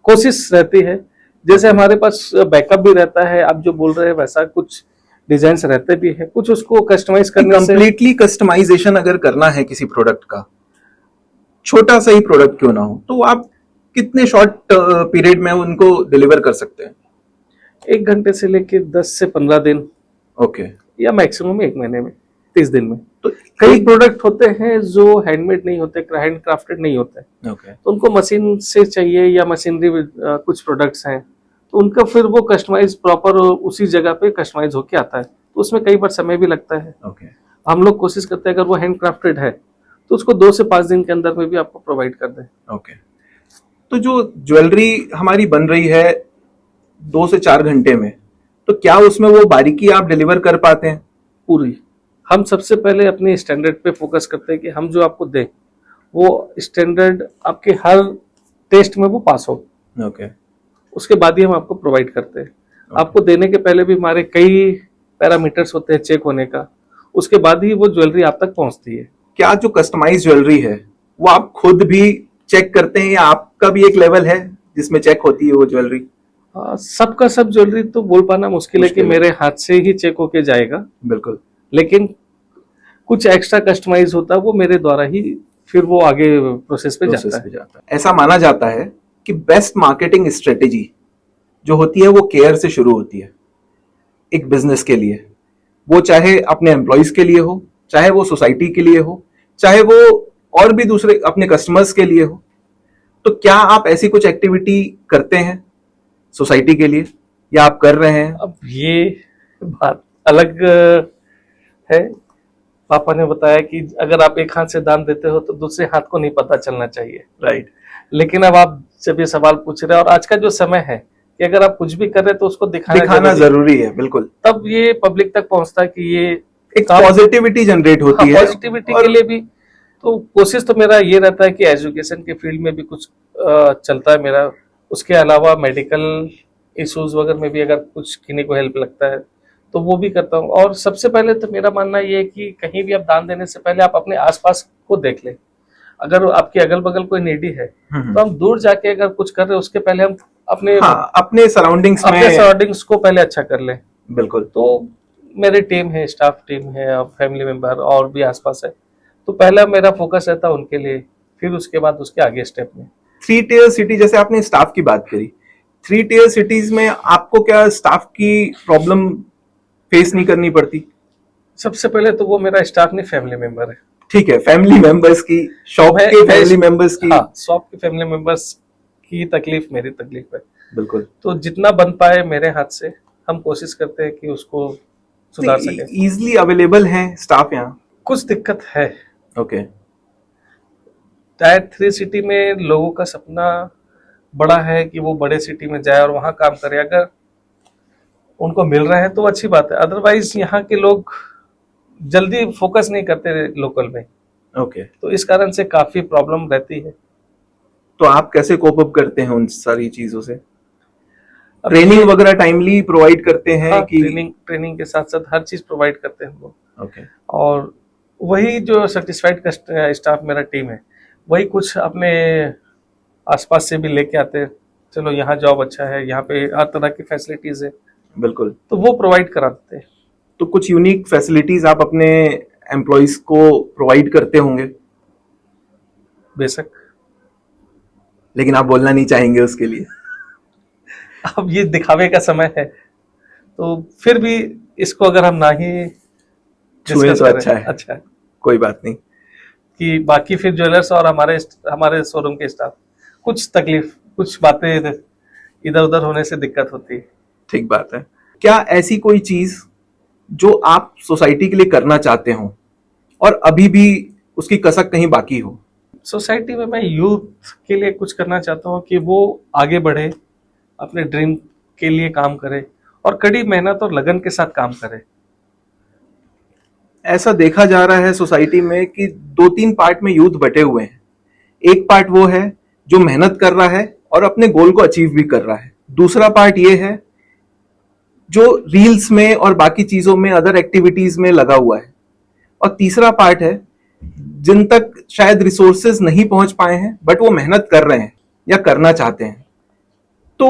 कोशिश रहती है, जैसे हमारे पास बैकअप भी रहता है, आप जो बोल रहे हैं वैसा कुछ डिजाइन रहते भी है, कुछ उसको कस्टमाइज करने से। कंप्लीटली कस्टमाइजेशन अगर करना है किसी प्रोडक्ट का, छोटा सा ही प्रोडक्ट क्यों ना हो, तो आप कितने शॉर्ट पीरियड में उनको डिलीवर कर सकते हैं? 1 घंटे से लेके 10 से 15 दिन, ओके। या मैक्सिमम 1 महीने में, 30 दिन में। तो कई प्रोडक्ट होते हैं जो हैंडमेड नहीं होते, हैंड क्राफ्टेड नहीं होते, तो उनको मशीन से चाहिए या मशीनरी कुछ प्रोडक्ट्स हैं तो उनका फिर वो कस्टमाइज प्रॉपर उसी जगह पे कस्टमाइज होके आता है, तो उसमें कई बार समय भी लगता है। हम लोग कोशिश करते हैं अगर वो हैंड क्राफ्टेड है तो उसको 2 से 5 दिन के अंदर में भी आपको प्रोवाइड कर दें। तो जो ज्वेलरी हमारी बन रही है 2 से 4 घंटे में, तो क्या उसमें वो बारीकी आप डिलीवर कर पाते हैं पूरी? हम सबसे पहले अपने स्टैंडर्ड पे फोकस करते हैं कि हम जो आपको दें वो स्टैंडर्ड आपके हर टेस्ट में वो पास हो। उसके बाद ही हम आपको प्रोवाइड करते हैं। आपको देने के पहले भी हमारे कई पैरामीटर्स होते हैं चेक होने का, उसके बाद ही वो ज्वेलरी आप तक पहुंचती है। क्या जो कस्टमाइज ज्वेलरी है वो आप खुद भी चेक करते हैं या आपका भी एक लेवल है जिसमें चेक होती है वो ज्वेलरी? सबका सब ज्वेलरी तो बोल पाना मुश्किल है कि मेरे हाथ से ही चेक होके जाएगा, बिल्कुल, लेकिन कुछ एक्स्ट्रा कस्टमाइज होता है वो मेरे द्वारा ही फिर वो आगे प्रोसेस पे जाता है। ऐसा माना जाता है कि बेस्ट मार्केटिंग स्ट्रेटेजी जो होती है वो केयर से शुरू होती है एक बिजनेस के लिए, वो चाहे अपने एम्प्लॉइज के लिए हो, चाहे वो सोसाइटी के लिए हो, चाहे वो और भी दूसरे अपने कस्टमर्स के लिए हो। तो क्या आप ऐसी कुछ एक्टिविटी करते हैं सोसाइटी के लिए या आप कर रहे हैं? अब ये बात अलग है। पापा ने बताया कि अगर आप एक हाथ से दान देते हो तो दूसरे हाथ को नहीं पता चलना चाहिए, राइट। लेकिन अब आप जब ये सवाल पूछ रहे हैं और आज का जो समय है कि अगर आप कुछ भी कर रहे हैं तो उसको दिखाना जरूरी है, बिल्कुल। तब ये पब्लिक तक पहुंचता है कि ये एक पॉजिटिविटी जनरेट होती है। पॉजिटिविटी के लिए भी। तो कोशिश तो मेरा ये रहता है कि एजुकेशन के फील्ड में भी कुछ चलता है मेरा। उसके अलावा मेडिकल इश्यूज वगैरह में भी अगर कुछ किन्हीं को हेल्प लगता है तो वो भी करता हूँ। और सबसे पहले तो मेरा मानना ये है कि कहीं भी आप दान देने से पहले आप अपने आसपास को देख लें। अगर आपके अगल बगल कोई नीडी है तो हम दूर जाके अगर कुछ कर रहे हैं उसके पहले हम अपने सराउंडिंग्स को पहले अच्छा कर लें। बिल्कुल। तो मेरी टीम है, स्टाफ टीम है, फैमिली मेंबर और भी आसपास है, तो पहला मेरा फोकस रहता है उनके लिए, फिर उसके बाद उसके आगे स्टेप में। 3 टियर सिटी, जैसे आपने स्टाफ की बात करी, 3 टियर सिटीज में आपको क्या स्टाफ की प्रॉब्लम फेस नहीं करनी पड़ती? सबसे पहले तो वो मेरा स्टाफ नहीं, फैमिली मेंबर है। ठीक है, फैमिली मेंबर्स की, शॉप के फैमिली मेंबर्स की। हाँ, शॉप के फैमिली मेंबर्स की तकलीफ मेरी तकलीफ है। बिल्कुल। तो जितना बन पाए मेरे हाथ से हम कोशिश करते हैं कि उसको सुधार सके। इजीली अवेलेबल है स्टाफ यहाँ? कुछ दिक्कत है। ओके। टायर 3 सिटी में लोगों का सपना बड़ा है कि वो बड़े सिटी में जाए और वहां काम करे। अगर उनको मिल रहा है तो अच्छी बात है, अदरवाइज यहाँ के लोग जल्दी फोकस नहीं करते लोकल में। ओके। तो इस कारण से काफी प्रॉब्लम रहती है। तो आप कैसे कोप अप करते हैं उन सारी चीजों से? ट्रेनिंग वगैरह टाइमली प्रोवाइड करते हैं? हाँ, कि ट्रेनिंग के साथ साथ हर चीज प्रोवाइड करते हैं हम लोग। ओके। और वही जो सेटिस्फाइड स्टाफ मेरा टीम है, वही कुछ अपने आसपास से भी लेके आते हैं। चलो यहाँ जॉब अच्छा है, यहाँ पे हर तरह की फैसिलिटीज है। बिल्कुल। तो वो प्रोवाइड करा देते हैं। तो कुछ यूनिक फैसिलिटीज आप अपने एम्प्लॉइज को प्रोवाइड करते होंगे? बेशक। लेकिन आप बोलना नहीं चाहेंगे उसके लिए? अब ये दिखावे का समय है, तो फिर भी इसको अगर हम ना ही छुए तो अच्छा है। अच्छा है। कोई बात नहीं। कि बाकी फिर ज्वेलर्स और हमारे शोरूम के स्टाफ कुछ तकलीफ, कुछ बातें इधर उधर होने से दिक्कत होती है। ठीक बात है। क्या ऐसी कोई चीज जो आप सोसाइटी के लिए करना चाहते हो और अभी भी उसकी कसक कहीं बाकी हो? सोसाइटी में मैं यूथ के लिए कुछ करना चाहता हूँ कि वो आगे बढ़े, अपने ड्रीम के लिए काम करे और कड़ी मेहनत और लगन के साथ काम करे। ऐसा देखा जा रहा है सोसाइटी में कि 2-3 पार्ट में यूथ बटे हुए हैं। एक पार्ट वो है जो मेहनत कर रहा है और अपने गोल को अचीव भी कर रहा है। दूसरा पार्ट ये है जो रील्स में और बाकी चीजों में, अदर एक्टिविटीज में लगा हुआ है। और तीसरा पार्ट है जिन तक शायद रिसोर्सेज नहीं पहुंच पाए हैं बट वो मेहनत कर रहे हैं या करना चाहते हैं। तो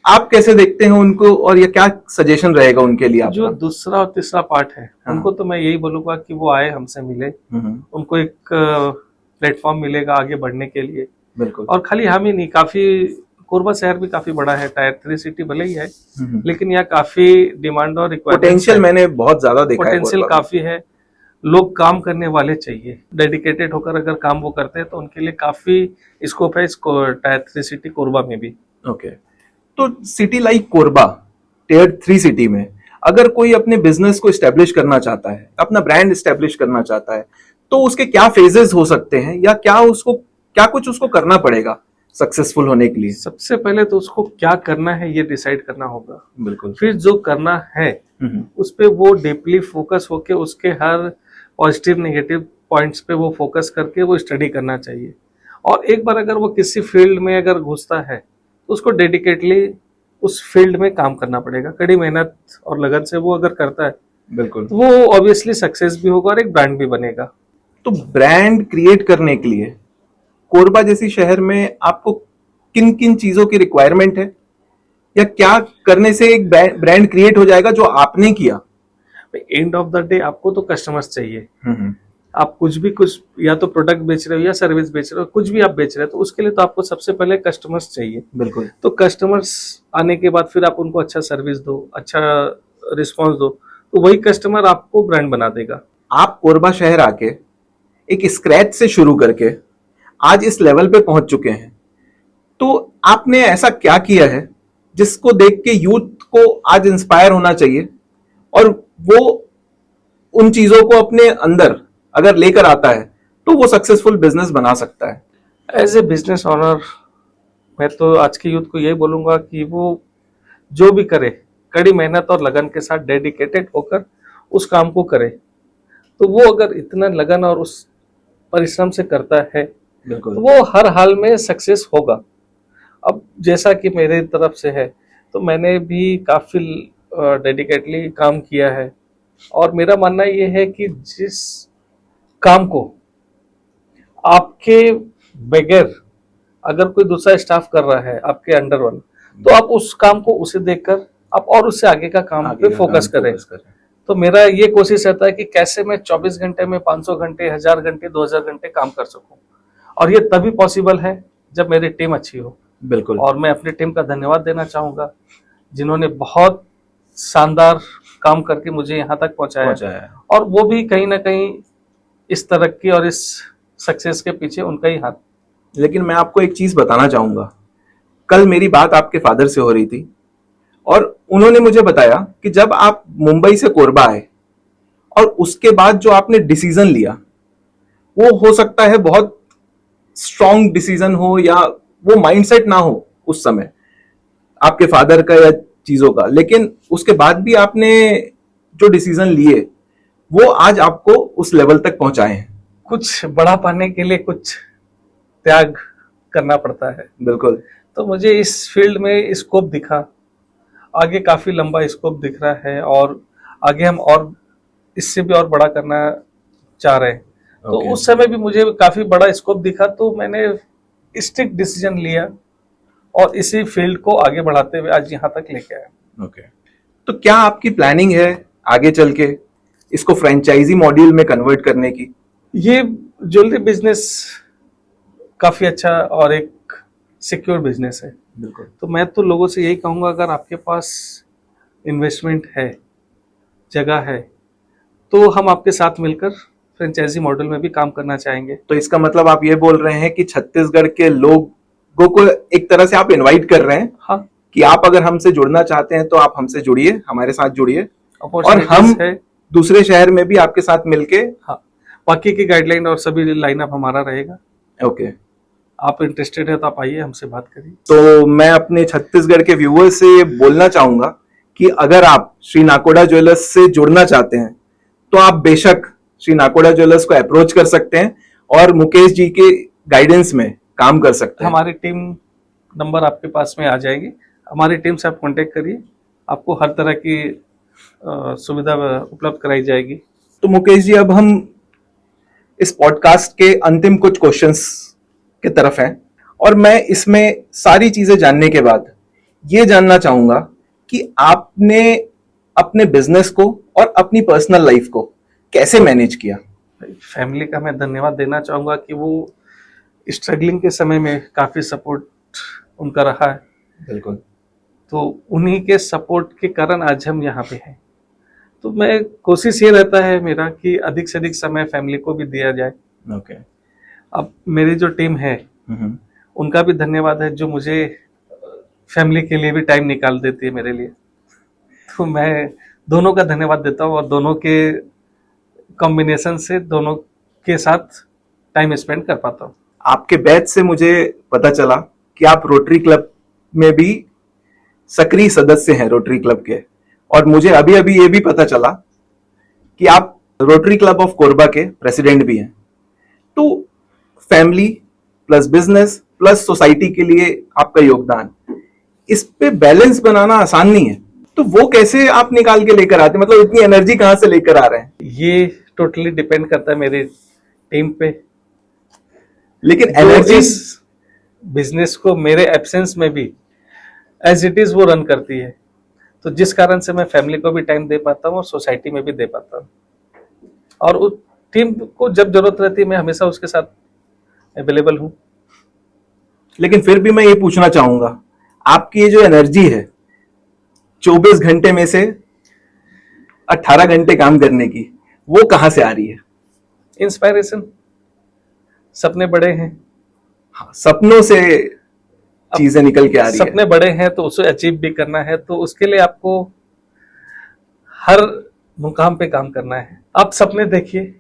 आप कैसे देखते हैं उनको और ये क्या सजेशन रहेगा उनके लिए आपका? जो दूसरा और तीसरा पार्ट है, हाँ। उनको तो मैं यही बोलूंगा कि वो आए, हमसे मिले, उनको एक प्लेटफॉर्म मिलेगा आगे बढ़ने के लिए। बिल्कुल। और खाली हम ही नहीं, काफी कोरबा शहर भी काफी बड़ा है, टायर 3 सिटी भले ही है, लेकिन यहाँ काफी डिमांड और पोटेंशियल मैंने बहुत ज्यादा देखा है। पोटेंशियल काफी है। लोग काम करने वाले चाहिए, डेडिकेटेड होकर अगर काम वो करते हैं तो उनके लिए काफी स्कोप है इसको टायर 3 सिटी कोरबा में भी। ओके। तो city like Korba, tier 3 city में अगर कोई अपने बिजनेस को एस्टेब्लिश करना चाहता है, अपना ब्रांड एस्टेब्लिश करना चाहता है, तो उसके क्या फेजेस हो सकते हैं या क्या कुछ उसको करना पड़ेगा सक्सेसफुल होने के लिए? सबसे पहले तो उसको क्या करना है ये डिसाइड करना होगा। बिल्कुल। फिर जो करना है उस पे वो डीपली फोकस होके उसके हर पॉजिटिव नेगेटिव पॉइंट्स पे वो फोकस करके वो स्टडी करना चाहिए। और एक बार अगर वो किसी फील्ड में अगर घुसता है तो उसको डेडिकेटली उस फील्ड में काम करना पड़ेगा। कड़ी मेहनत और लगन से वो अगर करता है, बिल्कुल, तो वो ऑब्वियसली सक्सेस भी होगा और एक ब्रांड भी बनेगा। तो ब्रांड क्रिएट करने के लिए कोरबा जैसी शहर में आपको किन किन चीजों की रिक्वायरमेंट है या क्या करने से एक ब्रांड क्रिएट हो जाएगा जो आपने किया? एंड ऑफ द डे आपको तो कस्टमर्स चाहिए। आप कुछ या तो प्रोडक्ट बेच रहे हो या सर्विस बेच रहे हो, कुछ भी आप बेच रहे हो, तो उसके लिए तो आपको सबसे पहले कस्टमर्स चाहिए। बिल्कुल। तो कस्टमर्स आने के बाद फिर आप उनको अच्छा सर्विस दो, अच्छा रिस्पॉन्स दो, तो वही कस्टमर आपको ब्रांड बना देगा। आप कोरबा शहर आके एक स्क्रैच से शुरू करके आज इस लेवल पे पहुंच चुके हैं, तो आपने ऐसा क्या किया है जिसको देख के यूथ को आज इंस्पायर होना चाहिए और वो उन चीजों को अपने अंदर अगर लेकर आता है तो वो सक्सेसफुल बिजनेस बना सकता है? एज ए बिजनेस ऑनर मैं तो आज के यूथ को यही बोलूंगा कि वो जो भी करे कड़ी मेहनत और लगन के साथ डेडिकेटेड होकर उस काम को करे, तो वो अगर इतना लगन और उस परिश्रम से करता है बिल्कुल। तो वो हर हाल में सक्सेस होगा। अब जैसा कि मेरे तरफ से है तो मैंने भी काफी डेडिकेटली काम किया है, और मेरा मानना ये है कि जिस काम को आपके बगैर अगर कोई दूसरा स्टाफ कर रहा है आपके अंडर वाला, तो आप उस काम को उसे देखकर आप और उससे आगे का काम आगे पे का फोकस काम करें। फोकस करें। तो मेरा ये कोशिश रहता है कि कैसे मैं 24 घंटे में 500 घंटे, 1000 घंटे, 2000 घंटे काम कर सकूं, और ये तभी पॉसिबल है जब मेरी टीम अच्छी हो। बिल्कुल। और मैं अपनी टीम का धन्यवाद देना चाहूंगा जिन्होंने बहुत शानदार काम करके मुझे यहाँ तक पहुंचाया है। और वो भी कहीं ना कहीं इस तरक्की और इस सक्सेस के पीछे उनका ही हाथ। लेकिन मैं आपको एक चीज बताना चाहूंगा, कल मेरी बात आपके फादर से हो रही थी और उन्होंने मुझे बताया कि जब आप मुंबई से कोरबा आए और उसके बाद जो आपने डिसीजन लिया वो हो सकता है बहुत स्ट्रांग डिसीजन हो या वो माइंडसेट ना हो उस समय आपके फादर का या चीजों का, लेकिन उसके बाद भी आपने जो डिसीजन लिए वो आज आपको उस लेवल तक पहुंचाए हैं। कुछ बड़ा पाने के लिए कुछ त्याग करना पड़ता है। बिल्कुल। तो मुझे इस फील्ड में स्कोप दिखा, आगे काफी लंबा स्कोप दिख रहा है और आगे हम और इससे भी और बड़ा करना चाह रहे हैं। तो Okay. उस समय भी मुझे काफी बड़ा स्कोप दिखा, तो मैंने स्ट्रिक्ट डिसीजन लिया और इसी फील्ड को आगे बढ़ाते हुए आज यहाँ तक लेके आया। ओके। तो क्या आपकी प्लानिंग है आगे चल के इसको फ्रेंचाइजी मॉड्यूल में कन्वर्ट करने की? ये ज्वेलरी बिजनेस काफी अच्छा और एक सिक्योर बिजनेस है। बिल्कुल। तो मैं तो लोगों से यही कहूंगा, अगर आपके पास इन्वेस्टमेंट है, जगह है, तो हम आपके साथ मिलकर फ्रेंचाइजी मॉडल में भी काम करना चाहेंगे। तो इसका मतलब आप ये बोल रहे हैं कि छत्तीसगढ़ के लोगों को एक तरह से आप इनवाइट कर रहे हैं हाँ, कि आप अगर हमसे जुड़ना चाहते हैं तो आप हमसे जुड़िए, हमारे साथ जुड़िए और अपॉर्चुनिटीज हम है। दूसरे शहर में भी आपके साथ मिलके। हाँ, बाकी की गाइडलाइन और सभी लाइनअप हमारा रहेगा। ओके। आप इंटरेस्टेड है तो आप आइए, हमसे बात करिए। तो मैं अपने छत्तीसगढ़ के व्यूअर्स से ये बोलना चाहूंगा कि अगर आप श्री नाकोड़ा ज्वेलर्स से जुड़ना चाहते हैं तो आप बेशक श्री नाकोड़ा ज्वेलर्स को अप्रोच कर सकते हैं और मुकेश जी के गाइडेंस में काम कर सकते हैं। हमारी टीम नंबर आपके पास में आ जाएगी, हमारी टीम से आप कांटेक्ट करिए, आपको हर तरह की सुविधा उपलब्ध कराई जाएगी। तो मुकेश जी, अब हम इस पॉडकास्ट के अंतिम कुछ क्वेश्चंस की तरफ हैं और मैं इसमें सारी चीजें जानने के बाद ये जानना चाहूंगा कि आपने अपने बिजनेस को और अपनी पर्सनल लाइफ को कैसे मैनेज किया? फैमिली का मैं धन्यवाद देना चाहूंगा कि वो स्ट्रगलिंग के समय में काफी सपोर्ट उनका रहा है। बिल्कुल। तो उन्हीं के सपोर्ट के कारण आज हम यहाँ पे हैं। तो मैं कोशिश ये रहता है मेरा कि अधिक से अधिक समय फैमिली को भी दिया जाए। ओके। अब मेरी जो टीम है उनका भी धन्यवाद है जो मुझे फैमिली के लिए भी टाइम निकाल देती है मेरे लिए। तो मैं दोनों का धन्यवाद देता हूँ और दोनों के कॉम्बिनेशन से दोनों के साथ टाइम स्पेंड कर पाता हूँ। आपके बैच से मुझे पता चला कि आप रोटरी क्लब में भी सक्रिय सदस्य हैं रोटरी क्लब के, और मुझे अभी अभी ये भी पता चला कि आप रोटरी क्लब ऑफ कोरबा के प्रेसिडेंट भी हैं। तो family plus business plus society के लिए आपका योगदान, इस पे बैलेंस बनाना आसान नहीं है। तो वो कैसे आप निकाल के लेकर आते हैं? मतलब इतनी एनर्जी कहां से लेकर आ रहे हैं? ये टोटली डिपेंड करता है मेरी टीम पे, लेकिन जो एनर्जी इस बिजनेस को मेरे एब्सेंस में भी एज इट इज वो रन करती है। तो जिस कारण से मैं फैमिली को भी टाइम दे पाता हूँ और सोसाइटी में भी दे पाता हूँ, और उस टीम को जब जरूरत रहती है मैं हमेशा उसके साथ अवेलेबल हूँ। लेकिन फिर भी मैं ये पूछना चाहूंगा, आपकी ये जो एनर्जी है 24 घंटे में से 18 घंटे काम करने की, वो कहां से आ रही है? इंस्पायरेशन, सपने बड़े हैं। हाँ, सपनों से चीजें निकल के आ रही है। सपने बड़े हैं तो उसे अचीव भी करना है, तो उसके लिए आपको हर मुकाम पे काम करना है। आप सपने देखिए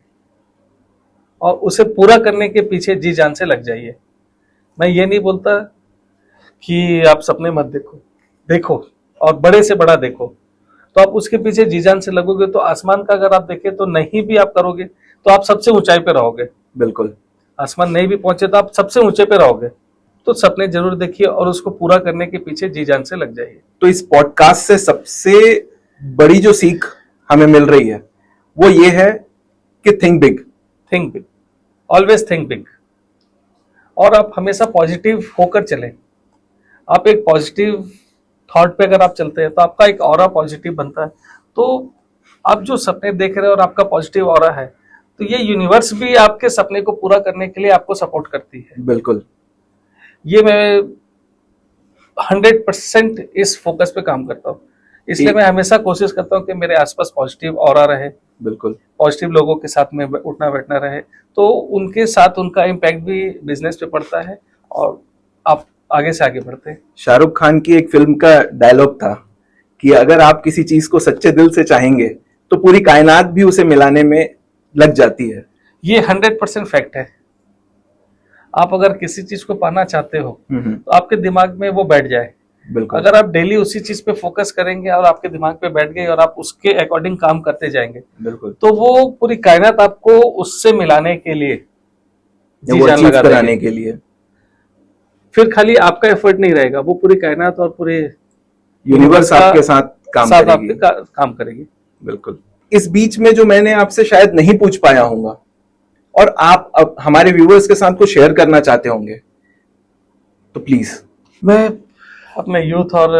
और उसे पूरा करने के पीछे जी जान से लग जाइए। मैं ये नहीं बोलता कि आप सपने मत देखो, देखो और बड़े से बड़ा देखो, तो आप उसके पीछे जी जान से लगोगे तो आसमान का अगर आप देखें तो नहीं भी आप करोगे तो आप सबसे ऊंचाई पे रहोगे। बिल्कुल। आसमान नहीं भी पहुंचे तो आप सबसे ऊंचे पे रहोगे। तो सपने जरूर देखिए और उसको पूरा करने के पीछे जी जान से लग जाइए। तो इस पॉडकास्ट से सबसे बड़ी जो सीख हमें मिल रही है वो ये है कि think big. Think big, always think big. और आप हमेशा पॉजिटिव होकर चलें। आप एक पॉजिटिव थॉट पे अगर आप चलते हैं तो आपका एक ऑरा पॉजिटिव बनता है। तो आप जो सपने देख रहे हैं और आपका पॉजिटिव ऑरा है तो ये यूनिवर्स भी आपके सपने को पूरा करने के लिए आपको सपोर्ट करती है। बिल्कुल। ये मैं 100% इस फोकस पे काम करता हूँ, इसलिए मैं हमेशा कोशिश करता हूँ कि मेरे आसपास पॉजिटिव ऑरा रहे, बिल्कुल पॉजिटिव लोगों के साथ में उठना बैठना रहे, तो उनके साथ उनका इम्पैक्ट भी बिजनेस पे पड़ता है और आप आगे से आगे बढ़ते हैं। शाहरुख खान की एक फिल्म का डायलॉग था कि अगर आप किसी चीज को सच्चे दिल से चाहेंगे तो पूरी कायनात भी उसे मिलाने में लग जाती है। ये 100% फैक्ट है। आप अगर किसी चीज को पाना चाहते हो तो आपके दिमाग में वो बैठ जाए। बिल्कुल। अगर आप डेली उसी चीज पे फोकस करेंगे और आपके दिमाग पे बैठ गई और आप उसके अकॉर्डिंग काम करते जाएंगे बिल्कुल तो वो पूरी कायनात आपको उससे मिलाने के लिए जी वो जान अचीव लगा कराने देगी। के लिए फिर खाली आपका एफर्ट नहीं रहेगा, वो पूरी कायनात और पूरे यूनिवर्स का आपके साथ काम साथ करेगी। आपके काम करेगी। बिल्कुल। इस बीच में जो मैंने आपसे शायद नहीं पूछ पाया हूंगा और आप अब हमारे व्यूअर्स के साथ कुछ शेयर करना चाहते होंगे तो प्लीज। मैं अपने यूथ और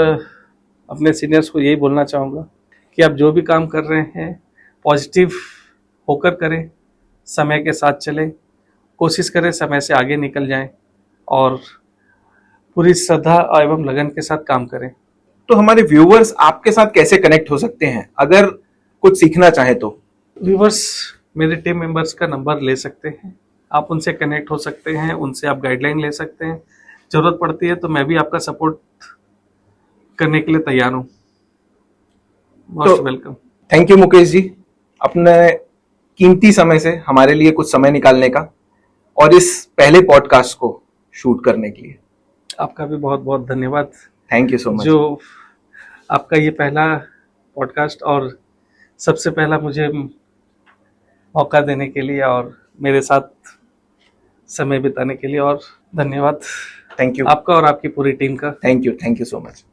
अपने सीनियर्स को यही बोलना चाहूँगा कि आप जो भी काम कर रहे हैं पॉजिटिव होकर करें, समय के साथ चलें, कोशिश करें समय से आगे निकल जाएं और पूरी श्रद्धा एवं लगन के साथ काम करें। तो हमारे व्यूअर्स आपके साथ कैसे कनेक्ट हो सकते हैं अगर कुछ सीखना चाहे तो? व्यूवर्स मेरे टीम मेंबर्स का नंबर ले सकते हैं, आप उनसे कनेक्ट हो सकते हैं, उनसे आप गाइडलाइन ले सकते हैं। जरूरत पड़ती है तो मैं भी आपका सपोर्ट करने के लिए तैयार हूँ। Most welcome. Thank you Mukesh ji, अपने कीमती समय से हमारे लिए कुछ समय निकालने का और इस पहले पॉडकास्ट को शूट करने के लिए। आपका भी बहुत बहुत धन्यवाद। Thank you so much. जो आपका ये पहला पॉडकास्ट और सबसे पहला मुझे मौका देने के लिए और मेरे साथ समय बिताने के लिए और धन्यवाद थैंक यू आपका और आपकी पूरी टीम का। Thank you so much.